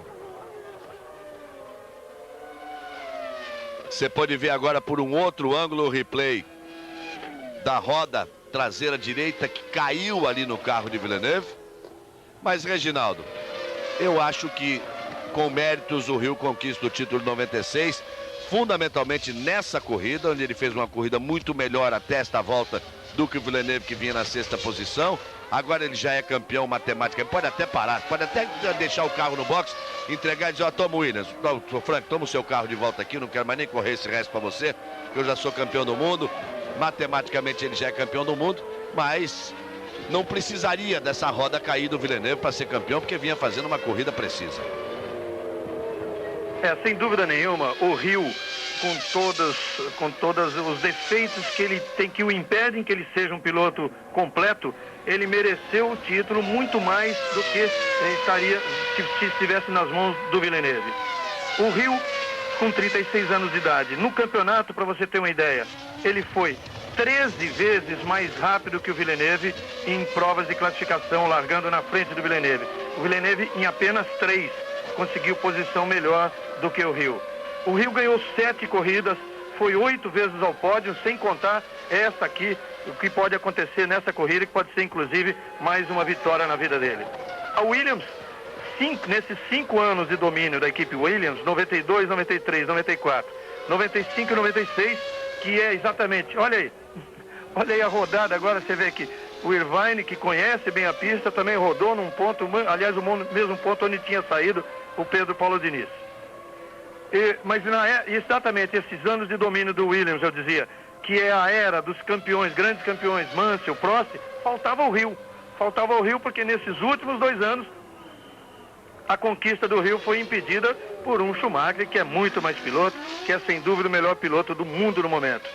Você pode ver agora por um outro ângulo o replay da roda traseira direita que caiu ali no carro de Villeneuve. Mas, Reginaldo, eu acho que com méritos o Hill conquista o título 96, fundamentalmente nessa corrida, onde ele fez uma corrida muito melhor até esta volta do que o Villeneuve, que vinha na 6ª posição. Agora ele já é campeão matematicamente, pode até parar, pode até deixar o carro no box, entregar e dizer, ó, toma o Williams, Frank, toma o seu carro de volta aqui, não quero mais nem correr esse resto para você, porque eu já sou campeão do mundo. Matematicamente ele já é campeão do mundo, mas não precisaria dessa roda cair do Villeneuve para ser campeão, porque vinha fazendo uma corrida precisa. Sem dúvida nenhuma, o Hill, com todos os defeitos que ele tem, que o impedem que ele seja um piloto completo, ele mereceu o título muito mais do que estaria se estivesse nas mãos do Villeneuve. O Hill, com 36 anos de idade, no campeonato, para você ter uma ideia, ele foi 13 vezes mais rápido que o Villeneuve em provas de classificação, largando na frente do Villeneuve. O Villeneuve, em apenas 3, conseguiu posição melhor do que o Hill. O Hill ganhou 7 corridas, foi 8 vezes ao pódio, sem contar essa aqui, o que pode acontecer nessa corrida, que pode ser inclusive mais uma vitória na vida dele. A Williams, nesses 5 anos de domínio da equipe Williams, 92, 93, 94, 95 e 96, que é exatamente, olha aí a rodada agora, você vê que o Irvine, que conhece bem a pista, também rodou num ponto, aliás, o mesmo ponto onde tinha saído o Pedro Paulo Diniz. Mas exatamente esses anos de domínio do Williams, eu dizia, que é a era dos campeões, grandes campeões, Mansell, Prost, faltava o Hill. Faltava o Hill porque nesses últimos 2 anos a conquista do Hill foi impedida por um Schumacher, que é muito mais piloto, que é sem dúvida o melhor piloto do mundo no momento.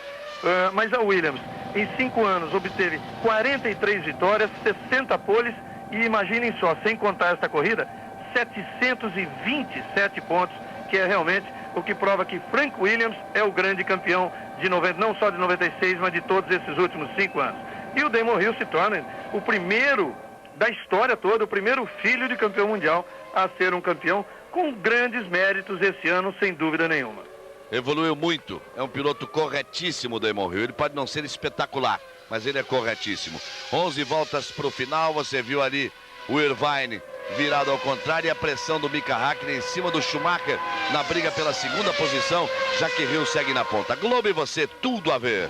Mas a Williams, em 5 anos, obteve 43 vitórias, 60 poles e imaginem só, sem contar esta corrida, 727 pontos, que é realmente o que prova que Frank Williams é o grande campeão de 90, não só de 96, mas de todos esses últimos 5 anos. E o Damon Hill se torna o primeiro da história toda, o primeiro filho de campeão mundial a ser um campeão com grandes méritos esse ano, sem dúvida nenhuma. Evoluiu muito, é um piloto corretíssimo, Damon Hill. Ele pode não ser espetacular, mas ele é corretíssimo. 11 voltas para o final, você viu ali o Irvine virado ao contrário e a pressão do Mika Hakkinen em cima do Schumacher na briga pela 2ª posição, já que Hill segue na ponta. Globo e você, tudo a ver.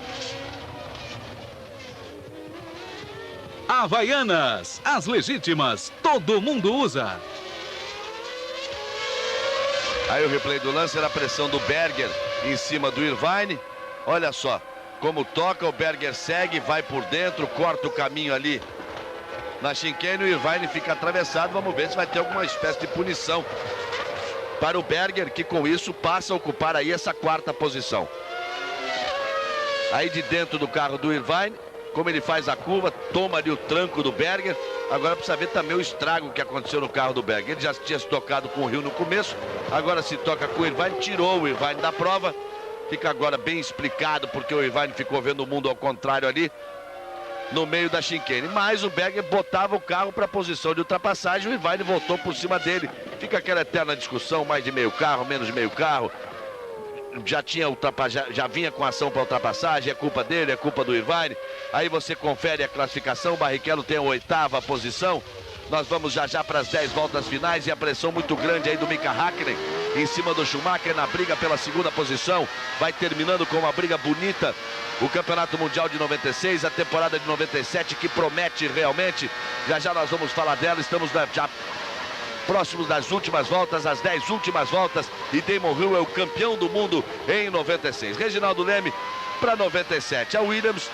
Havaianas, as legítimas, todo mundo usa. Aí o replay do lance era a pressão do Berger em cima do Irvine. Olha só como toca, o Berger segue, vai por dentro, corta o caminho ali na chicane, o Irvine fica atravessado. Vamos ver se vai ter alguma espécie de punição para o Berger, que com isso passa a ocupar aí essa 4ª posição. Aí de dentro do carro do Irvine, como ele faz a curva, toma ali o tranco do Berger. Agora precisa ver também o estrago que aconteceu no carro do Berger. Ele já tinha se tocado com o Rio no começo, agora se toca com o Irvine, tirou o Irvine da prova. Fica agora bem explicado porque o Irvine ficou vendo o mundo ao contrário ali no meio da chicane. Mas o Berger botava o carro para a posição de ultrapassagem, o Irvine voltou por cima dele. Fica aquela eterna discussão, mais de meio carro, menos de meio carro. Já vinha com ação para ultrapassagem, é culpa dele, é culpa do Irvine. Aí você confere a classificação, o Barrichello tem a 8ª posição. Nós vamos já para as 10 voltas finais e a pressão muito grande aí do Mika Häkkinen em cima do Schumacher na briga pela 2ª posição. Vai terminando com uma briga bonita o Campeonato Mundial de 96, a temporada de 97 que promete realmente. Já nós vamos falar dela, estamos já próximos das últimas voltas, as 10 últimas voltas, e Damon Hill é o campeão do mundo em 96. Reginaldo Leme para 97. A Williams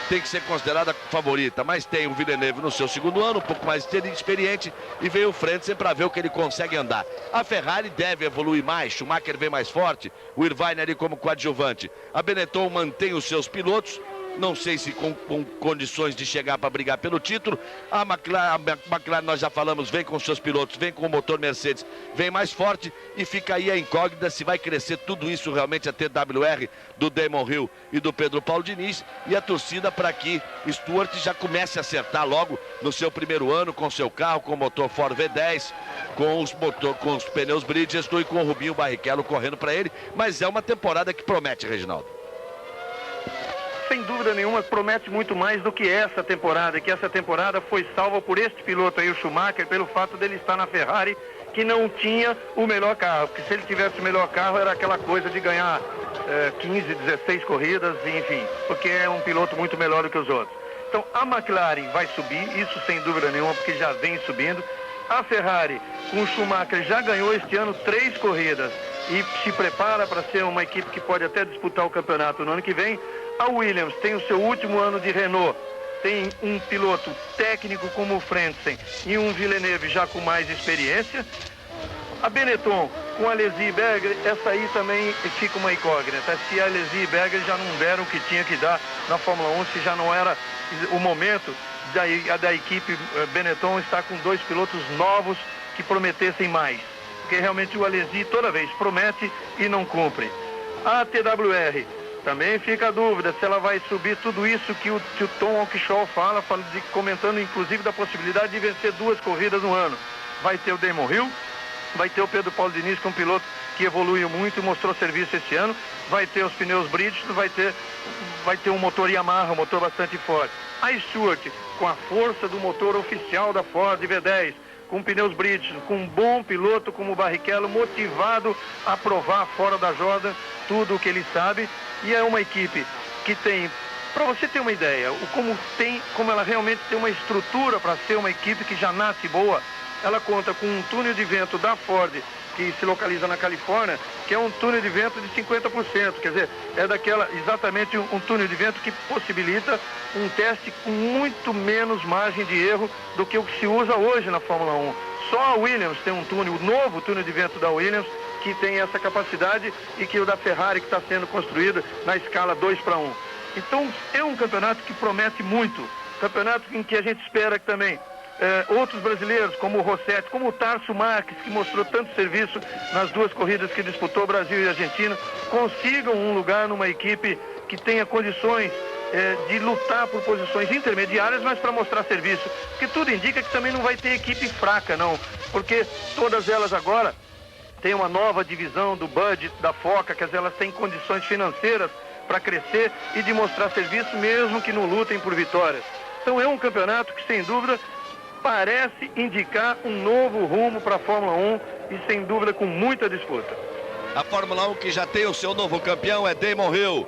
tem que ser considerada favorita, mas tem o Villeneuve no seu 2º ano, um pouco mais experiente, e veio o Frentzen para ver o que ele consegue andar. A Ferrari deve evoluir mais, Schumacher vem mais forte, o Irvine ali como coadjuvante. A Benetton mantém os seus pilotos, não sei se com condições de chegar para brigar pelo título. A McLaren, nós já falamos, vem com seus pilotos, vem com o motor Mercedes, vem mais forte, e fica aí a incógnita se vai crescer tudo isso realmente a TWR do Damon Hill e do Pedro Paulo Diniz, e a torcida para que Stewart já comece a acertar logo no seu 1º ano com seu carro, com o motor Ford V10, com os pneus Bridgestone e com o Rubinho Barrichello correndo para ele. Mas é uma temporada que promete, Reginaldo. Sem dúvida nenhuma, promete muito mais do que essa temporada, que essa temporada foi salva por este piloto aí, o Schumacher, pelo fato dele estar na Ferrari, que não tinha o melhor carro, porque se ele tivesse o melhor carro era aquela coisa de ganhar 15, 16 corridas, enfim, porque é um piloto muito melhor do que os outros. Então a McLaren vai subir, isso sem dúvida nenhuma, porque já vem subindo. A Ferrari, com o Schumacher, já ganhou este ano 3 corridas e se prepara para ser uma equipe que pode até disputar o campeonato no ano que vem. A Williams tem o seu último ano de Renault, tem um piloto técnico como o Frentzen e um Villeneuve já com mais experiência. A Benetton com a Alesi e Berger, essa aí também fica uma incógnita. Se a Alesi e Berger já não deram o que tinha que dar na Fórmula 1, se já não era o momento da equipe Benetton estar com 2 pilotos novos que prometessem mais. Porque realmente o Alesi toda vez promete e não cumpre. A TWR também fica a dúvida se ela vai subir tudo isso que o Tom Walkinshaw fala, comentando inclusive da possibilidade de vencer 2 corridas no ano. Vai ter o Damon Hill, vai ter o Pedro Paulo Diniz, que é um piloto que evoluiu muito e mostrou serviço esse ano, vai ter os pneus Bridgestone, vai ter um motor Yamaha, um motor bastante forte. A Stewart, com a força do motor oficial da Ford V10, com pneus Bridgestone, com um bom piloto como o Barrichello, motivado a provar fora da Jordan tudo o que ele sabe. E é uma equipe que tem, para você ter uma ideia, como ela realmente tem uma estrutura para ser uma equipe que já nasce boa. Ela conta com um túnel de vento da Ford, que se localiza na Califórnia, que é um túnel de vento de 50%, quer dizer, é exatamente um túnel de vento que possibilita um teste com muito menos margem de erro do que o que se usa hoje na Fórmula 1. Só a Williams tem um túnel, o novo túnel de vento da Williams, que tem essa capacidade, e que o da Ferrari, que está sendo construído na escala 2:1. Então é um campeonato que promete muito, campeonato em que a gente espera que também outros brasileiros, como o Rossetti, como o Tarso Marques, que mostrou tanto serviço nas 2 corridas que disputou, Brasil e Argentina, consigam um lugar numa equipe que tenha condições de lutar por posições intermediárias, mas para mostrar serviço, porque tudo indica que também não vai ter equipe fraca, não, porque todas elas agora tem uma nova divisão do budget da FOCA, quer dizer, elas têm condições financeiras para crescer e de mostrar serviço, mesmo que não lutem por vitórias. Então é um campeonato que, sem dúvida, parece indicar um novo rumo para a Fórmula 1 e, sem dúvida, com muita disputa. A Fórmula 1 que já tem o seu novo campeão é Damon Hill.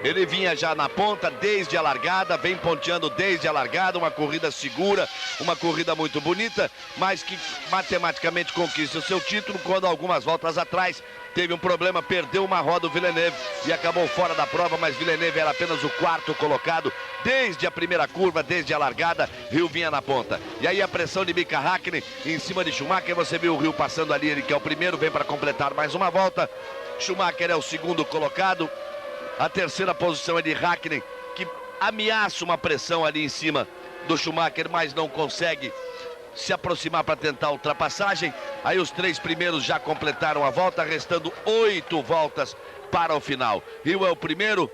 Ele vinha já na ponta desde a largada, vem ponteando desde a largada, uma corrida segura, uma corrida muito bonita, mas que matematicamente conquista o seu título quando algumas voltas atrás teve um problema, perdeu uma roda o Villeneuve e acabou fora da prova, mas Villeneuve era apenas o 4º colocado desde a primeira curva, desde a largada. Hill vinha na ponta. E aí a pressão de Mika Häkkinen em cima de Schumacher, você viu o Hill passando ali, ele que é o primeiro, vem para completar mais uma volta. Schumacher é o 2º colocado. A 3ª posição é de Häkkinen, que ameaça uma pressão ali em cima do Schumacher, mas não consegue se aproximar para tentar a ultrapassagem. Aí os 3 primeiros já completaram a volta, restando 8 voltas para o final. Hill é o primeiro,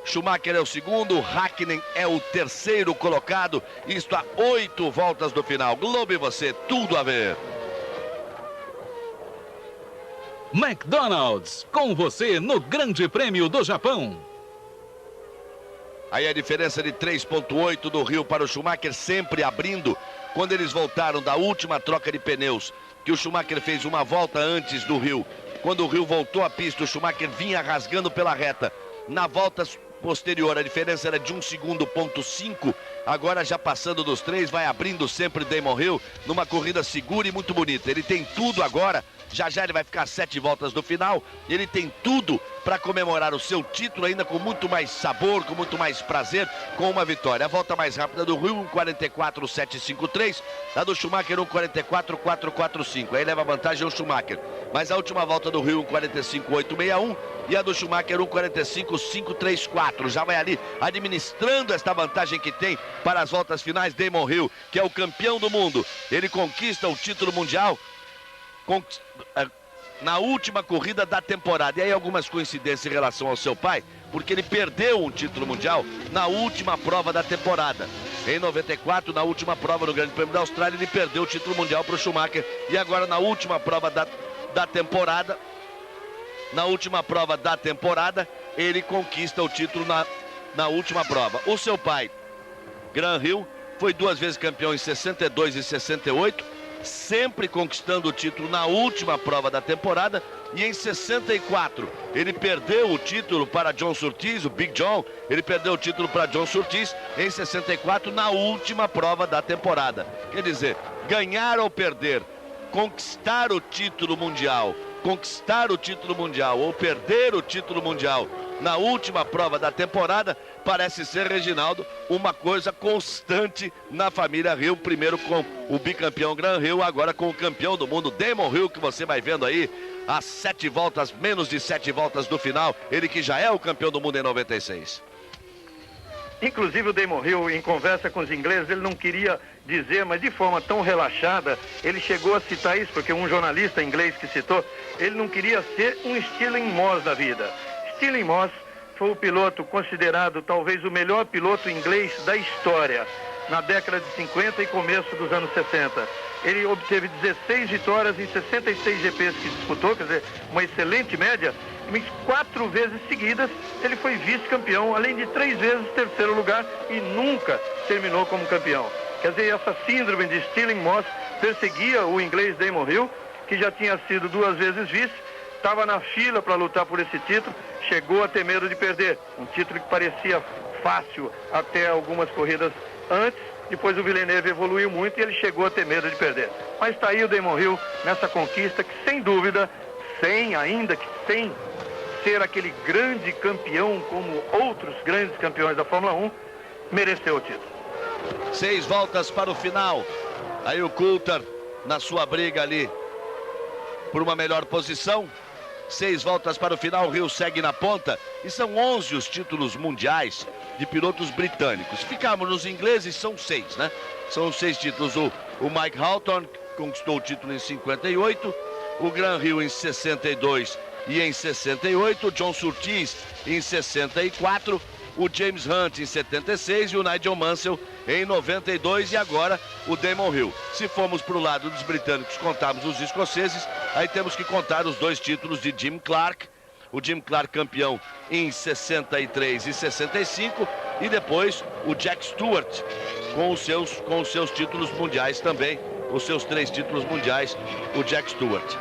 Schumacher é o segundo, Hakkinen é o terceiro colocado. Isto a 8 voltas do final. Globo e você, tudo a ver. McDonald's, com você no Grande Prêmio do Japão. Aí a diferença de 3,8 do Hill para o Schumacher, sempre abrindo. Quando eles voltaram da última troca de pneus, que o Schumacher fez uma volta antes do Hill. Quando o Hill voltou à pista, o Schumacher vinha rasgando pela reta. Na volta posterior, a diferença era de 1 segundo, ponto 5. Agora já passando dos 3, vai abrindo sempre Damon Hill numa corrida segura e muito bonita. Ele tem tudo agora. Já já ele vai ficar 7 voltas do final. Ele tem tudo para comemorar o seu título ainda com muito mais sabor, com muito mais prazer, com uma vitória. A volta mais rápida do Hill, 1:44.753. A do Schumacher, 1:44.445. Aí leva vantagem o Schumacher. Mas a última volta do Hill, 1:45.861. E a do Schumacher, 1:45.534. Já vai ali administrando esta vantagem que tem para as voltas finais. Damon Hill, que é o campeão do mundo. Ele conquista o título mundial na última corrida da temporada. E aí algumas coincidências em relação ao seu pai, porque ele perdeu um título mundial na última prova da temporada. Em 94, na última prova no Grande Prêmio da Austrália, ele perdeu o título mundial para o Schumacher. E agora na última prova da temporada, ele conquista o título na última prova. O seu pai, Graham Hill, foi 2 vezes campeão em 62 e 68, sempre conquistando o título na última prova da temporada. E em 64 ele perdeu o título para John Surtees, o Big John. Ele perdeu o título para John Surtees em 64 na última prova da temporada. Quer dizer, ganhar ou perder, conquistar o título mundial ou perder o título mundial na última prova da temporada, parece ser, Reginaldo, uma coisa constante na família Hill. Primeiro com o bicampeão Graham Hill, agora com o campeão do mundo Damon Hill, que você vai vendo aí a 7 voltas, menos de 7 voltas do final, ele que já é o campeão do mundo em 96. Inclusive o Damon Hill, em conversa com os ingleses, ele não queria dizer, mas de forma tão relaxada, ele chegou a citar isso, porque um jornalista inglês que citou, ele não queria ser um Stirling Moss da vida. Stirling Moss foi o piloto considerado talvez o melhor piloto inglês da história, na década de 50 e começo dos anos 60. Ele obteve 16 vitórias em 66 GPs que disputou, quer dizer, uma excelente média. Mas 4 vezes seguidas ele foi vice-campeão, além de 3 vezes terceiro lugar, e nunca terminou como campeão. Quer dizer, essa síndrome de Stirling Moss perseguia o inglês Damon Hill, que já tinha sido 2 vezes vice, estava na fila para lutar por esse título, chegou a ter medo de perder. Um título que parecia fácil até algumas corridas antes. Depois o Villeneuve evoluiu muito e ele chegou a ter medo de perder. Mas está aí o Damon Hill nessa conquista que, sem dúvida, sem ser aquele grande campeão como outros grandes campeões da Fórmula 1, mereceu o título. 6 voltas para o final. Aí o Coulthard na sua briga ali por uma melhor posição. 6 voltas para o final, o Hill segue na ponta. E são 11 os títulos mundiais de pilotos britânicos. Ficamos nos ingleses, são 6, né? São 6 títulos. O Mike Hawthorne conquistou o título em 58. O Graham Hill em 62 e em 68. O John Surtees em 64. O James Hunt em 76 e o Nigel Mansell em 92. E agora o Damon Hill. Se formos para o lado dos britânicos, contarmos os escoceses, aí temos que contar os 2 títulos de Jim Clark. O Jim Clark campeão em 63 e 65. E depois o Jack Stewart com os seus títulos mundiais também. Os seus 3 títulos mundiais, o Jack Stewart.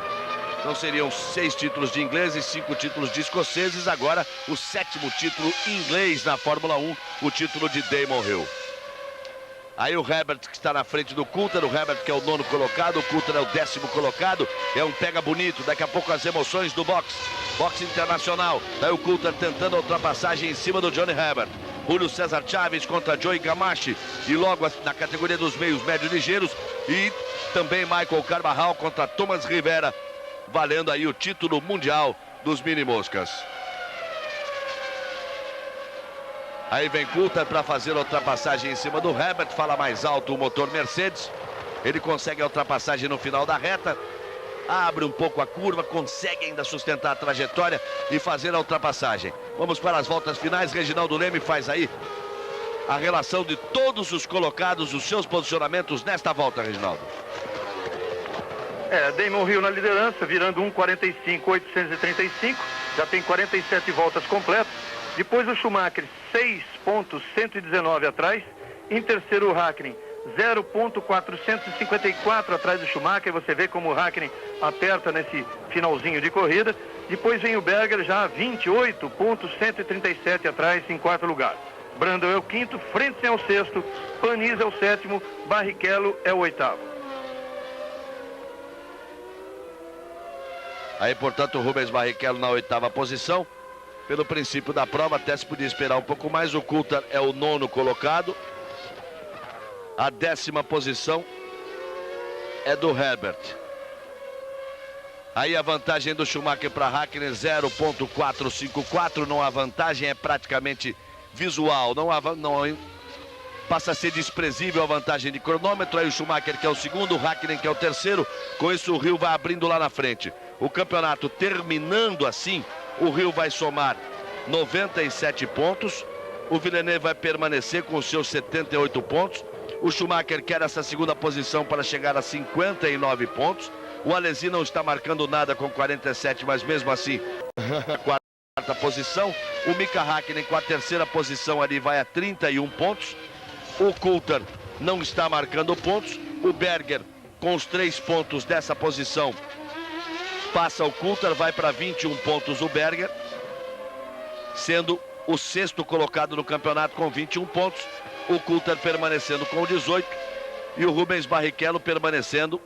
Então seriam 6 títulos de ingleses, 5 títulos de escoceses. Agora o 7º título inglês na Fórmula 1, o título de Damon Hill. Aí o Herbert que está na frente do Coulthard, o Herbert que é o 9º colocado, o Coulthard é o 10º colocado. É um pega bonito, daqui a pouco as emoções do boxe internacional. Aí o Coulthard tentando a ultrapassagem em cima do Johnny Herbert. Julio César Chaves contra Joey Gamache. E logo na categoria dos meios médios ligeiros. E também Michael Carvajal contra Thomas Rivera, valendo aí o título mundial dos mini-moscas. Aí vem Coulthard para fazer a ultrapassagem em cima do Herbert. Fala mais alto o motor Mercedes. Ele consegue a ultrapassagem no final da reta. Abre um pouco a curva, consegue ainda sustentar a trajetória e fazer a ultrapassagem. Vamos para as voltas finais. Reginaldo Leme faz aí a relação de todos os colocados, os seus posicionamentos nesta volta, Reginaldo. Damon Hill na liderança, virando 1:45.835, já tem 47 voltas completas. Depois o Schumacher, 6.119 atrás. Em terceiro o Hakkinen, 0.454 atrás do Schumacher. Você vê como o Hakkinen aperta nesse finalzinho de corrida. Depois vem o Berger já 28.137 atrás em quarto lugar. Brandon é o quinto, Frentzen é o sexto, Panis é o sétimo, Barrichello é o oitavo. Aí, portanto, o Rubens Barrichello na oitava posição. Pelo princípio da prova, até se podia esperar um pouco mais. O Coulthard é o nono colocado. A 10ª posição é do Herbert. Aí a vantagem do Schumacher para Hakkinen, 0.454. Não há vantagem, é praticamente visual. Não passa a ser desprezível a vantagem de cronômetro. Aí o Schumacher, que é o segundo, o Hakkinen, que é o terceiro. Com isso o Hill vai abrindo lá na frente. O campeonato terminando assim, o Hill vai somar 97 pontos. O Villeneuve vai permanecer com os seus 78 pontos. O Schumacher quer essa segunda posição para chegar a 59 pontos. O Alesi não está marcando nada com 47, mas mesmo assim, quarta posição. O Mika Hakkinen com a terceira posição ali vai a 31 pontos. O Coulthard não está marcando pontos. O Berger, com os 3 pontos dessa posição, passa o Coulthard, vai para 21 pontos o Berger, sendo o sexto colocado no campeonato com 21 pontos. O Coulthard permanecendo com 18 e o Rubens Barrichello permanecendo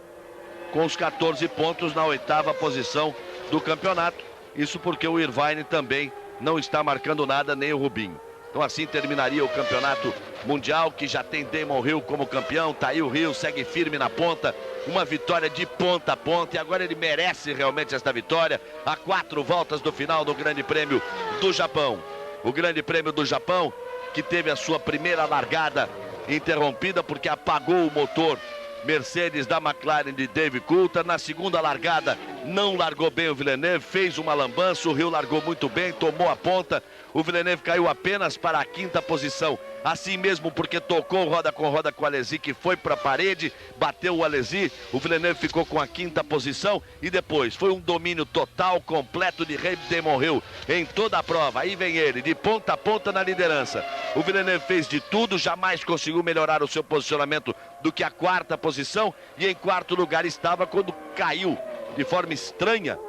com os 14 pontos na oitava posição do campeonato. Isso porque o Irvine também não está marcando nada, nem o Rubinho. Então assim terminaria o campeonato mundial, que já tem Damon Hill como campeão. Tá aí o Hill, segue firme na ponta, uma vitória de ponta a ponta, e agora ele merece realmente esta vitória, a 4 voltas do final do Grande Prêmio do Japão. O Grande Prêmio do Japão, que teve a sua primeira largada interrompida porque apagou o motor Mercedes da McLaren de David Coulthard. Na segunda largada não largou bem o Villeneuve, fez uma lambança. O Hill largou muito bem, tomou a ponta. O Villeneuve caiu apenas para a 5ª posição, assim mesmo porque tocou roda com o Alesi, que foi para a parede, bateu o Alesi. O Villeneuve ficou com a 5ª posição e depois foi um domínio total, completo de Damon Hill em toda a prova. Aí vem ele, de ponta a ponta na liderança. O Villeneuve fez de tudo, jamais conseguiu melhorar o seu posicionamento do que a 4ª posição, e em quarto lugar estava quando caiu de forma estranha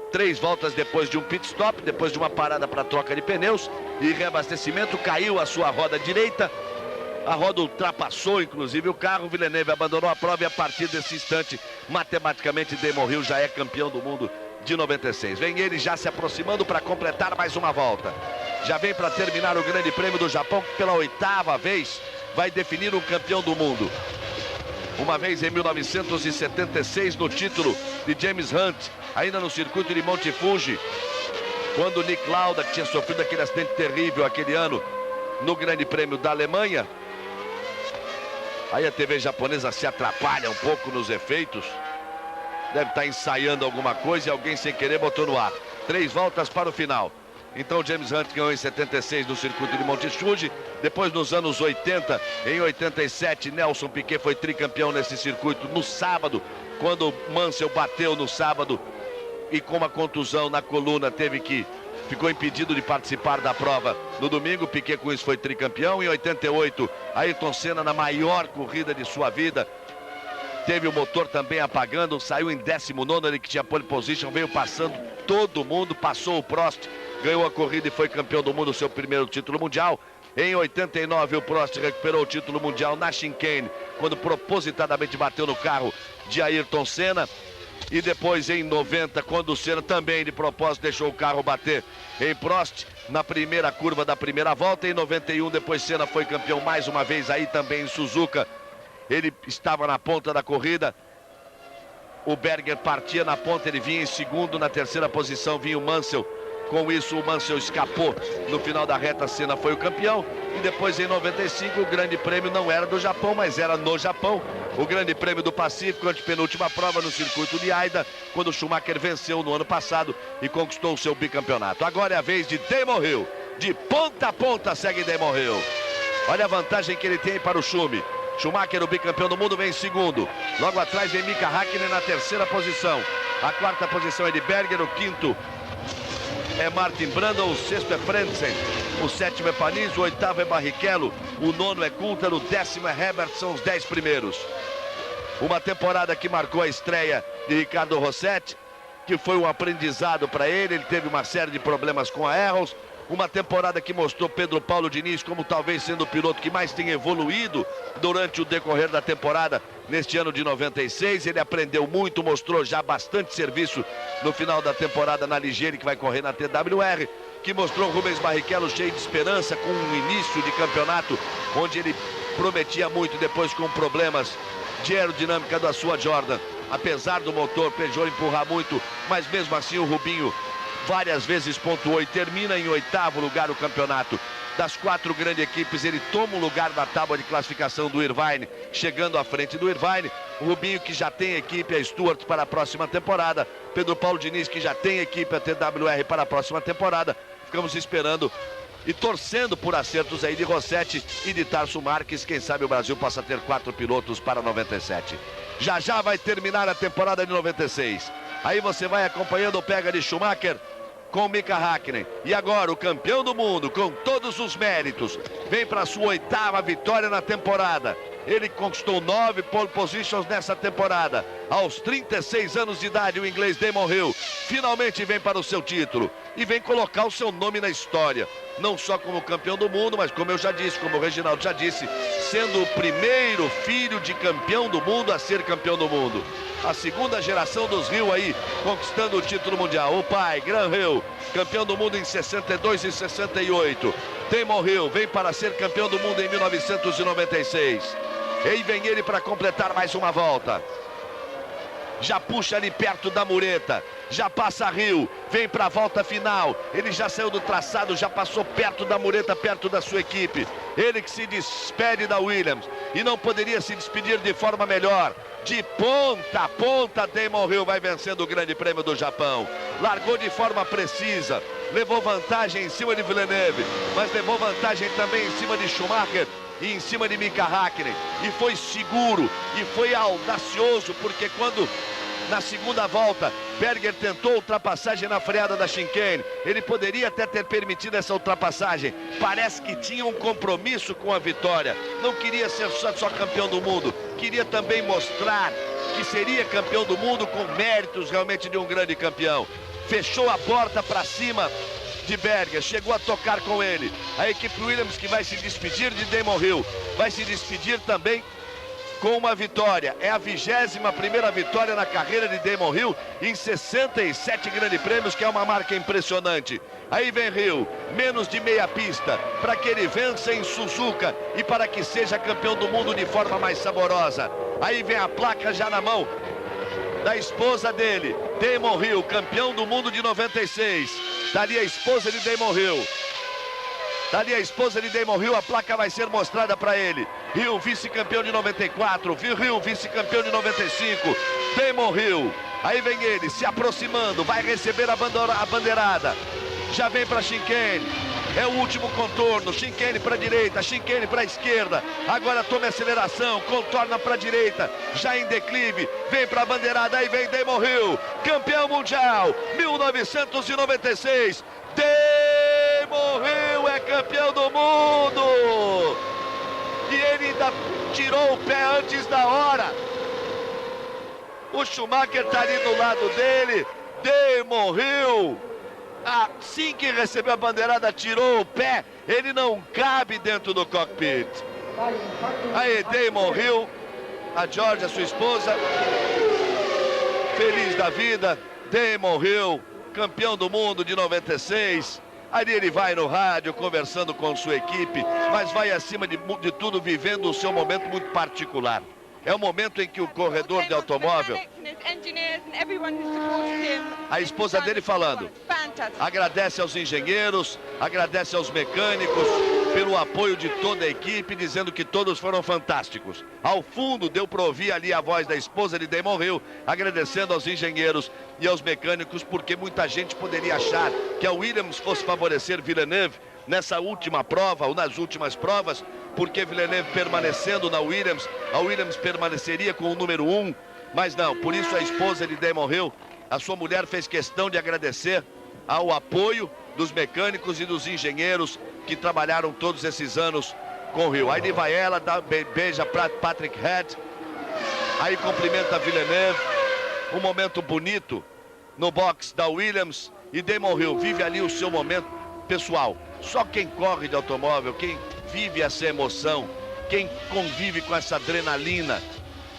3 voltas depois de um pit stop, depois de uma parada para troca de pneus e reabastecimento. Caiu a sua roda direita, a roda ultrapassou inclusive o carro. O Villeneuve abandonou a prova e a partir desse instante, matematicamente, Damon Hill já é campeão do mundo de 96. Vem ele já se aproximando para completar mais uma volta. Já vem para terminar o Grande Prêmio do Japão, que pela 8ª vez vai definir um campeão do mundo. Uma vez em 1976, no título de James Hunt, ainda no circuito de Monte Fuji, quando Nick Lauda, que tinha sofrido aquele acidente terrível aquele ano no Grande Prêmio da Alemanha. Aí a TV japonesa se atrapalha um pouco nos efeitos, deve estar ensaiando alguma coisa e alguém sem querer botou no ar. 3 voltas para o final. Então James Hunt ganhou em 76 no circuito de Monte Fuji. Depois, nos anos 80, em 87, Nelson Piquet foi tricampeão nesse circuito no sábado, quando Mansell bateu no sábado e com uma contusão na coluna ficou impedido de participar da prova no domingo. Piquet com isso foi tricampeão. Em 88, Ayrton Senna, na maior corrida de sua vida, teve o motor também apagando, saiu em 19º, ele que tinha pole position, veio passando todo mundo, passou o Prost, ganhou a corrida e foi campeão do mundo, seu primeiro título mundial. Em 89, o Prost recuperou o título mundial na chicane, quando propositadamente bateu no carro de Ayrton Senna. E depois, em 90, quando o Senna também de propósito deixou o carro bater em Prost na primeira curva da primeira volta. Em 91, depois Senna foi campeão mais uma vez, aí também em Suzuka. Ele estava na ponta da corrida. O Berger partia na ponta, ele vinha em segundo. Na terceira posição vinha o Mansell. Com isso, o Mansell escapou no final da reta. Senna foi o campeão. E depois, em 95, o Grande Prêmio não era do Japão, mas era no Japão. O Grande Prêmio do Pacífico, antepenúltima prova no circuito de Aida, quando o Schumacher venceu no ano passado e conquistou o seu bicampeonato. Agora é a vez de Damon Hill. De ponta a ponta segue Damon Hill. Olha a vantagem que ele tem para o Schumi. Schumacher, o bicampeão do mundo, vem em segundo. Logo atrás vem Mika Häkkinen na terceira posição. A quarta posição é de Berger, o quinto é Martin Brundle, o sexto é Frentzen, o sétimo é Panis, o oitavo é Barrichello, o nono é Coulthard, o décimo é Herbert, são os 10 primeiros. Uma temporada que marcou a estreia de Ricardo Rossetti, que foi um aprendizado para ele. Ele teve uma série de problemas com a Arrows. Uma temporada que mostrou Pedro Paulo Diniz como talvez sendo o piloto que mais tem evoluído durante o decorrer da temporada neste ano de 96. Ele aprendeu muito, mostrou já bastante serviço no final da temporada na Ligier, que vai correr na TWR, que mostrou Rubens Barrichello cheio de esperança com um início de campeonato onde ele prometia muito, depois com problemas de aerodinâmica da sua Jordan. Apesar do motor Peugeot empurrar muito, mas mesmo assim o Rubinho várias vezes pontuou e termina em 8º lugar o campeonato. Das 4 grandes equipes, ele toma o lugar na tábua de classificação do Irvine, chegando à frente do Irvine. O Rubinho, que já tem equipe, a Stuart, para a próxima temporada. Pedro Paulo Diniz, que já tem equipe, a TWR, para a próxima temporada. Ficamos esperando e torcendo por acertos aí de Rossetti e de Tarso Marques. Quem sabe o Brasil possa ter 4 pilotos para 97. Já já vai terminar a temporada de 96. Aí você vai acompanhando o pega de Schumacher com Mika Häkkinen. E agora o campeão do mundo, com todos os méritos, vem para a sua 8ª vitória na temporada. Ele conquistou 9 pole positions nessa temporada. Aos 36 anos de idade, o inglês Damon Hill finalmente vem para o seu título e vem colocar o seu nome na história. Não só como campeão do mundo, mas como eu já disse, como o Reginaldo já disse, sendo o primeiro filho de campeão do mundo a ser campeão do mundo. A segunda geração dos Hill aí, conquistando o título mundial. O pai, Graham Hill, campeão do mundo em 62 e 68. Damon Hill vem para ser campeão do mundo em 1996. E aí vem ele para completar mais uma volta. Já puxa ali perto da mureta, já passa Hill, vem para a volta final. Ele já saiu do traçado, já passou perto da mureta, perto da sua equipe. Ele que se despede da Williams e não poderia se despedir de forma melhor. De ponta a ponta, Damon Hill vai vencendo o Grande Prêmio do Japão. Largou de forma precisa, levou vantagem em cima de Villeneuve, mas levou vantagem também em cima de Schumacher e em cima de Mika Häkkinen, e foi seguro e foi audacioso, porque quando na segunda volta Berger tentou ultrapassagem na freada da chicane, ele poderia até ter permitido essa ultrapassagem. Parece que tinha um compromisso com a vitória, não queria ser só campeão do mundo, queria também mostrar que seria campeão do mundo com méritos realmente de um grande campeão. Fechou a porta para cima de Berger, chegou a tocar com ele. A equipe Williams, que vai se despedir de Damon Hill, vai se despedir também com uma vitória. É a 21ª vitória na carreira de Damon Hill em 67 grandes prêmios, que é uma marca impressionante. Aí vem Hill, menos de meia pista, para que ele vença em Suzuka e para que seja campeão do mundo de forma mais saborosa. Aí vem a placa já na mão da esposa dele, Damon Hill, campeão do mundo de 96. Tá ali a esposa de Damon Hill. Tá ali a esposa de Damon Hill, a placa vai ser mostrada para ele. Hill, vice-campeão de 94, Hill, vice-campeão de 95. Damon Hill, aí vem ele, se aproximando, vai receber a bandeirada. Já vem para chicane. É o último contorno, chicane para a direita, chicane para a esquerda. Agora toma aceleração, contorna para a direita, já em declive, vem para a bandeirada, aí vem Damon Hill, campeão mundial, 1996. Damon Hill é campeão do mundo! E ele ainda tirou o pé antes da hora. O Schumacher está ali do lado dele, Damon Hill, assim que recebeu a bandeirada, tirou o pé, ele não cabe dentro do cockpit. Aí Damon Hill, a Georgia, sua esposa, feliz da vida. Damon Hill, campeão do mundo de 96. Ali ele vai no rádio conversando com sua equipe, mas vai acima de tudo vivendo o seu momento muito particular. É o momento em que o corredor de automóvel, a esposa dele falando, agradece aos engenheiros, agradece aos mecânicos pelo apoio de toda a equipe, dizendo que todos foram fantásticos. Ao fundo, deu para ouvir ali a voz da esposa de Damon Hill, agradecendo aos engenheiros e aos mecânicos, porque muita gente poderia achar que a Williams fosse favorecer Villeneuve nessa última prova, ou nas últimas provas, porque Villeneuve permanecendo na Williams, a Williams permaneceria com o número 1, mas não, por isso a esposa de Damon Hill, a sua mulher, fez questão de agradecer ao apoio dos mecânicos e dos engenheiros que trabalharam todos esses anos com o Hill. Aí vai ela, beija Patrick Head, aí cumprimenta Villeneuve, um momento bonito no box da Williams, e Damon Hill vive ali o seu momento pessoal. Só quem corre de automóvel, quem vive essa emoção, quem convive com essa adrenalina,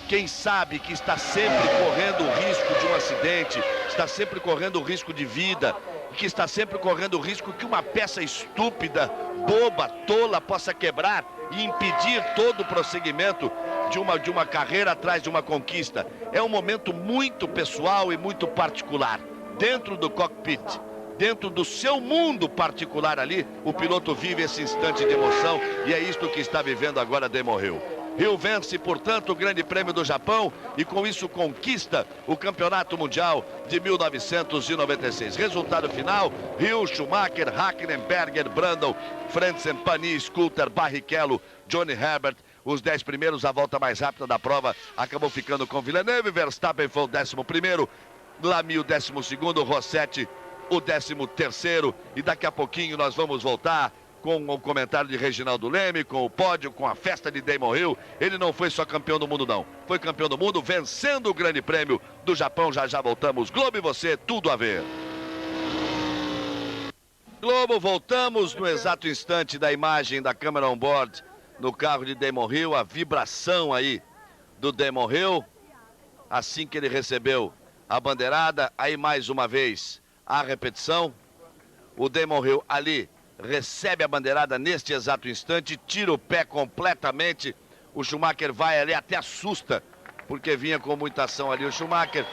quem sabe que está sempre correndo o risco de um acidente, está sempre correndo o risco de vida, que está sempre correndo o risco que uma peça estúpida, boba, tola possa quebrar e impedir todo o prosseguimento de uma carreira atrás de uma conquista. É um momento muito pessoal e muito particular. Dentro do cockpit, dentro do seu mundo particular ali, o piloto vive esse instante de emoção, e é isto que está vivendo agora Damon Hill. Hill vence, portanto, o Grande Prêmio do Japão e com isso conquista o Campeonato Mundial de 1996. Resultado final: Hill, Schumacher, Hackenberger, Brundle, Frentzen, Panis, Coulter, Barrichello, Johnny Herbert. Os 10 primeiros, a volta mais rápida da prova acabou ficando com Villeneuve. Verstappen foi o 11º, Lamy o 12º, Rossetti o 13º. E daqui a pouquinho nós vamos voltar com o comentário de Reginaldo Leme, com o pódio, com a festa de Damon Hill. Ele não foi só campeão do mundo, não. Foi campeão do mundo vencendo o Grande Prêmio do Japão. Já já voltamos. Globo e você, tudo a ver. Globo, voltamos no exato instante da imagem da câmera on-board no carro de Damon Hill. A vibração aí do Damon Hill, assim que ele recebeu a bandeirada. Aí mais uma vez a repetição. O Damon Hill ali recebe a bandeirada neste exato instante, tira o pé completamente. O Schumacher vai ali, até assusta, porque vinha com muita ação ali. O Schumacher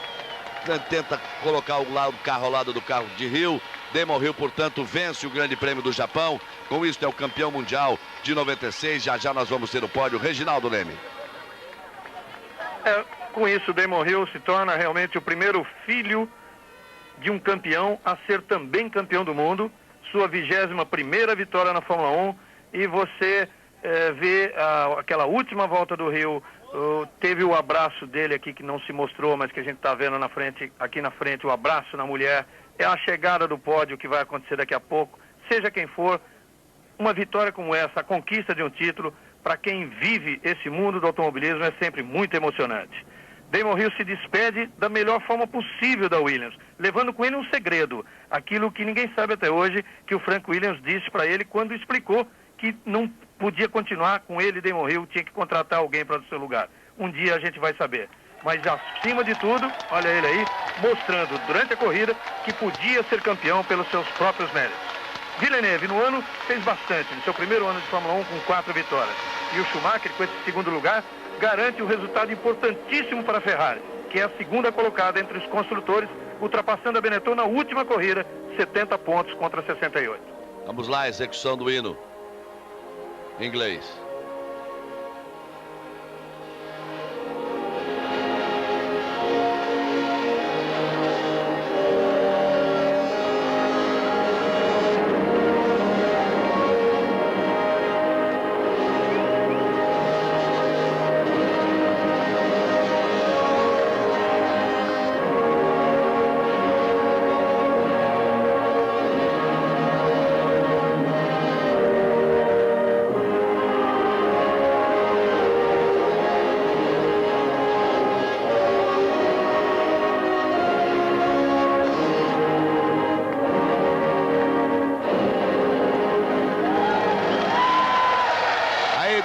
tenta colocar o carro ao lado do carro de Hill. Damon Hill, portanto, vence o Grande Prêmio do Japão. Com isso é o campeão mundial de 96. Já já nós vamos ter o pódio. Reginaldo Leme. Com isso, Damon Hill se torna realmente o primeiro filho de um campeão a ser também campeão do mundo. Sua 21ª vitória na Fórmula 1, e você vê aquela última volta do Hill, teve o abraço dele aqui que não se mostrou, mas que a gente está vendo na frente, aqui na frente, o abraço na mulher. É a chegada do pódio que vai acontecer daqui a pouco. Seja quem for, uma vitória como essa, a conquista de um título, para quem vive esse mundo do automobilismo, é sempre muito emocionante. Damon Hill se despede da melhor forma possível da Williams, levando com ele um segredo, aquilo que ninguém sabe até hoje, que o Frank Williams disse para ele quando explicou que não podia continuar com ele. Damon Hill tinha que contratar alguém para o seu lugar. Um dia a gente vai saber. Mas acima de tudo, olha ele aí, mostrando durante a corrida que podia ser campeão pelos seus próprios méritos. Villeneuve, no ano, fez bastante, no seu primeiro ano de Fórmula 1 com 4 vitórias. E o Schumacher, com esse segundo lugar, garante um resultado importantíssimo para a Ferrari, que é a segunda colocada entre os construtores, ultrapassando a Benetton na última corrida, 70 pontos contra 68. Vamos lá, execução do hino em inglês.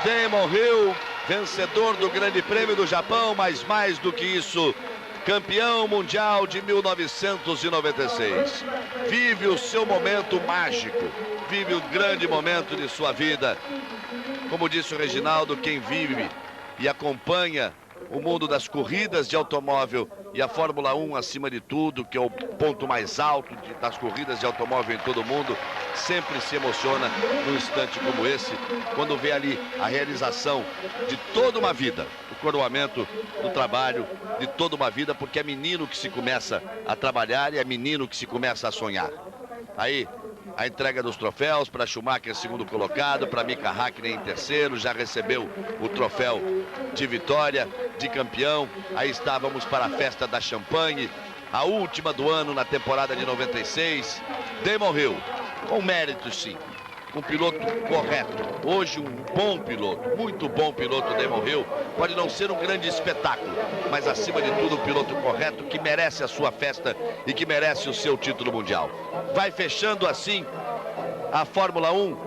Damon Hill, vencedor do Grande Prêmio do Japão, mas mais do que isso, campeão mundial de 1996. Vive o seu momento mágico, vive o grande momento de sua vida. Como disse o Reginaldo, quem vive e acompanha o mundo das corridas de automóvel e a Fórmula 1 acima de tudo, que é o ponto mais alto das corridas de automóvel em todo o mundo, sempre se emociona num instante como esse, quando vê ali a realização de toda uma vida, o coroamento do trabalho de toda uma vida, porque é menino que se começa a trabalhar e é menino que se começa a sonhar. Aí, a entrega dos troféus para Schumacher, segundo colocado, para Mika Häkkinen em terceiro, já recebeu o troféu de vitória, de campeão. Aí estávamos para a festa da champanhe, a última do ano na temporada de 96. Damon Hill, com méritos sim, um piloto correto, hoje um bom piloto, muito bom piloto. Damon Hill pode não ser um grande espetáculo, mas acima de tudo um piloto correto que merece a sua festa e que merece o seu título mundial. Vai fechando assim a Fórmula 1,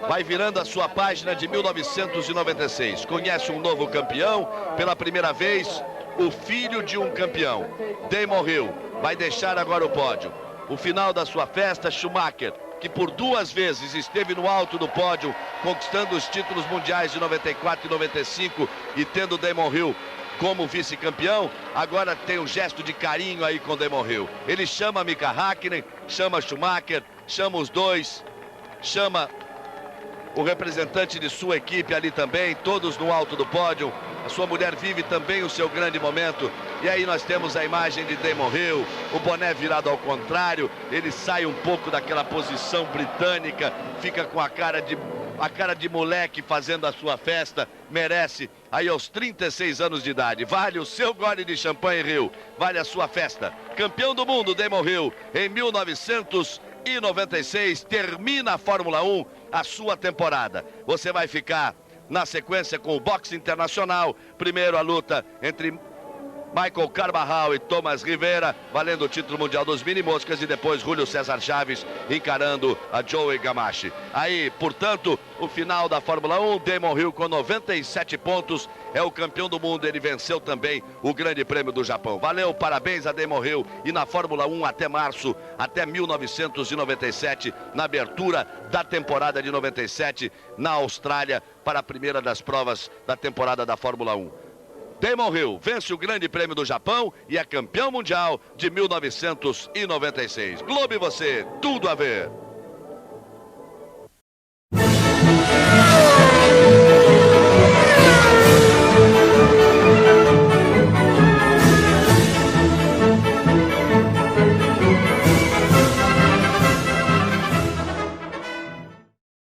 vai virando a sua página de 1996, conhece um novo campeão, pela primeira vez o filho de um campeão. Damon Hill vai deixar agora o pódio. O final da sua festa, Schumacher, que por duas vezes esteve no alto do pódio, conquistando os títulos mundiais de 94 e 95 e tendo Damon Hill como vice-campeão, agora tem um gesto de carinho aí com Damon Hill. Ele chama Mika Häkkinen, chama Schumacher, chama os dois, chama o representante de sua equipe ali também, todos no alto do pódio. A sua mulher vive também o seu grande momento. E aí nós temos a imagem de Damon Hill, o boné virado ao contrário, ele sai um pouco daquela posição britânica, fica com a cara de moleque fazendo a sua festa, merece aí aos 36 anos de idade. Vale o seu gole de champanhe, Hill, vale a sua festa. Campeão do mundo, Damon Hill, em 1996, termina a Fórmula 1, a sua temporada. Você vai ficar na sequência com o boxe internacional. Primeiro a luta entre Michael Carvajal e Thomas Rivera, valendo o título mundial dos mini-moscas, e depois Julio César Chaves encarando a Joey Gamache. Aí, portanto, o final da Fórmula 1, Damon Hill com 97 pontos, é o campeão do mundo. Ele venceu também o Grande Prêmio do Japão. Valeu, parabéns a Damon Hill. E na Fórmula 1 até março, até 1997, na abertura da temporada de 97, na Austrália, para a primeira das provas da temporada da Fórmula 1. Damon Hill vence o Grande Prêmio do Japão e é campeão mundial de 1996. Globo e você, tudo a ver.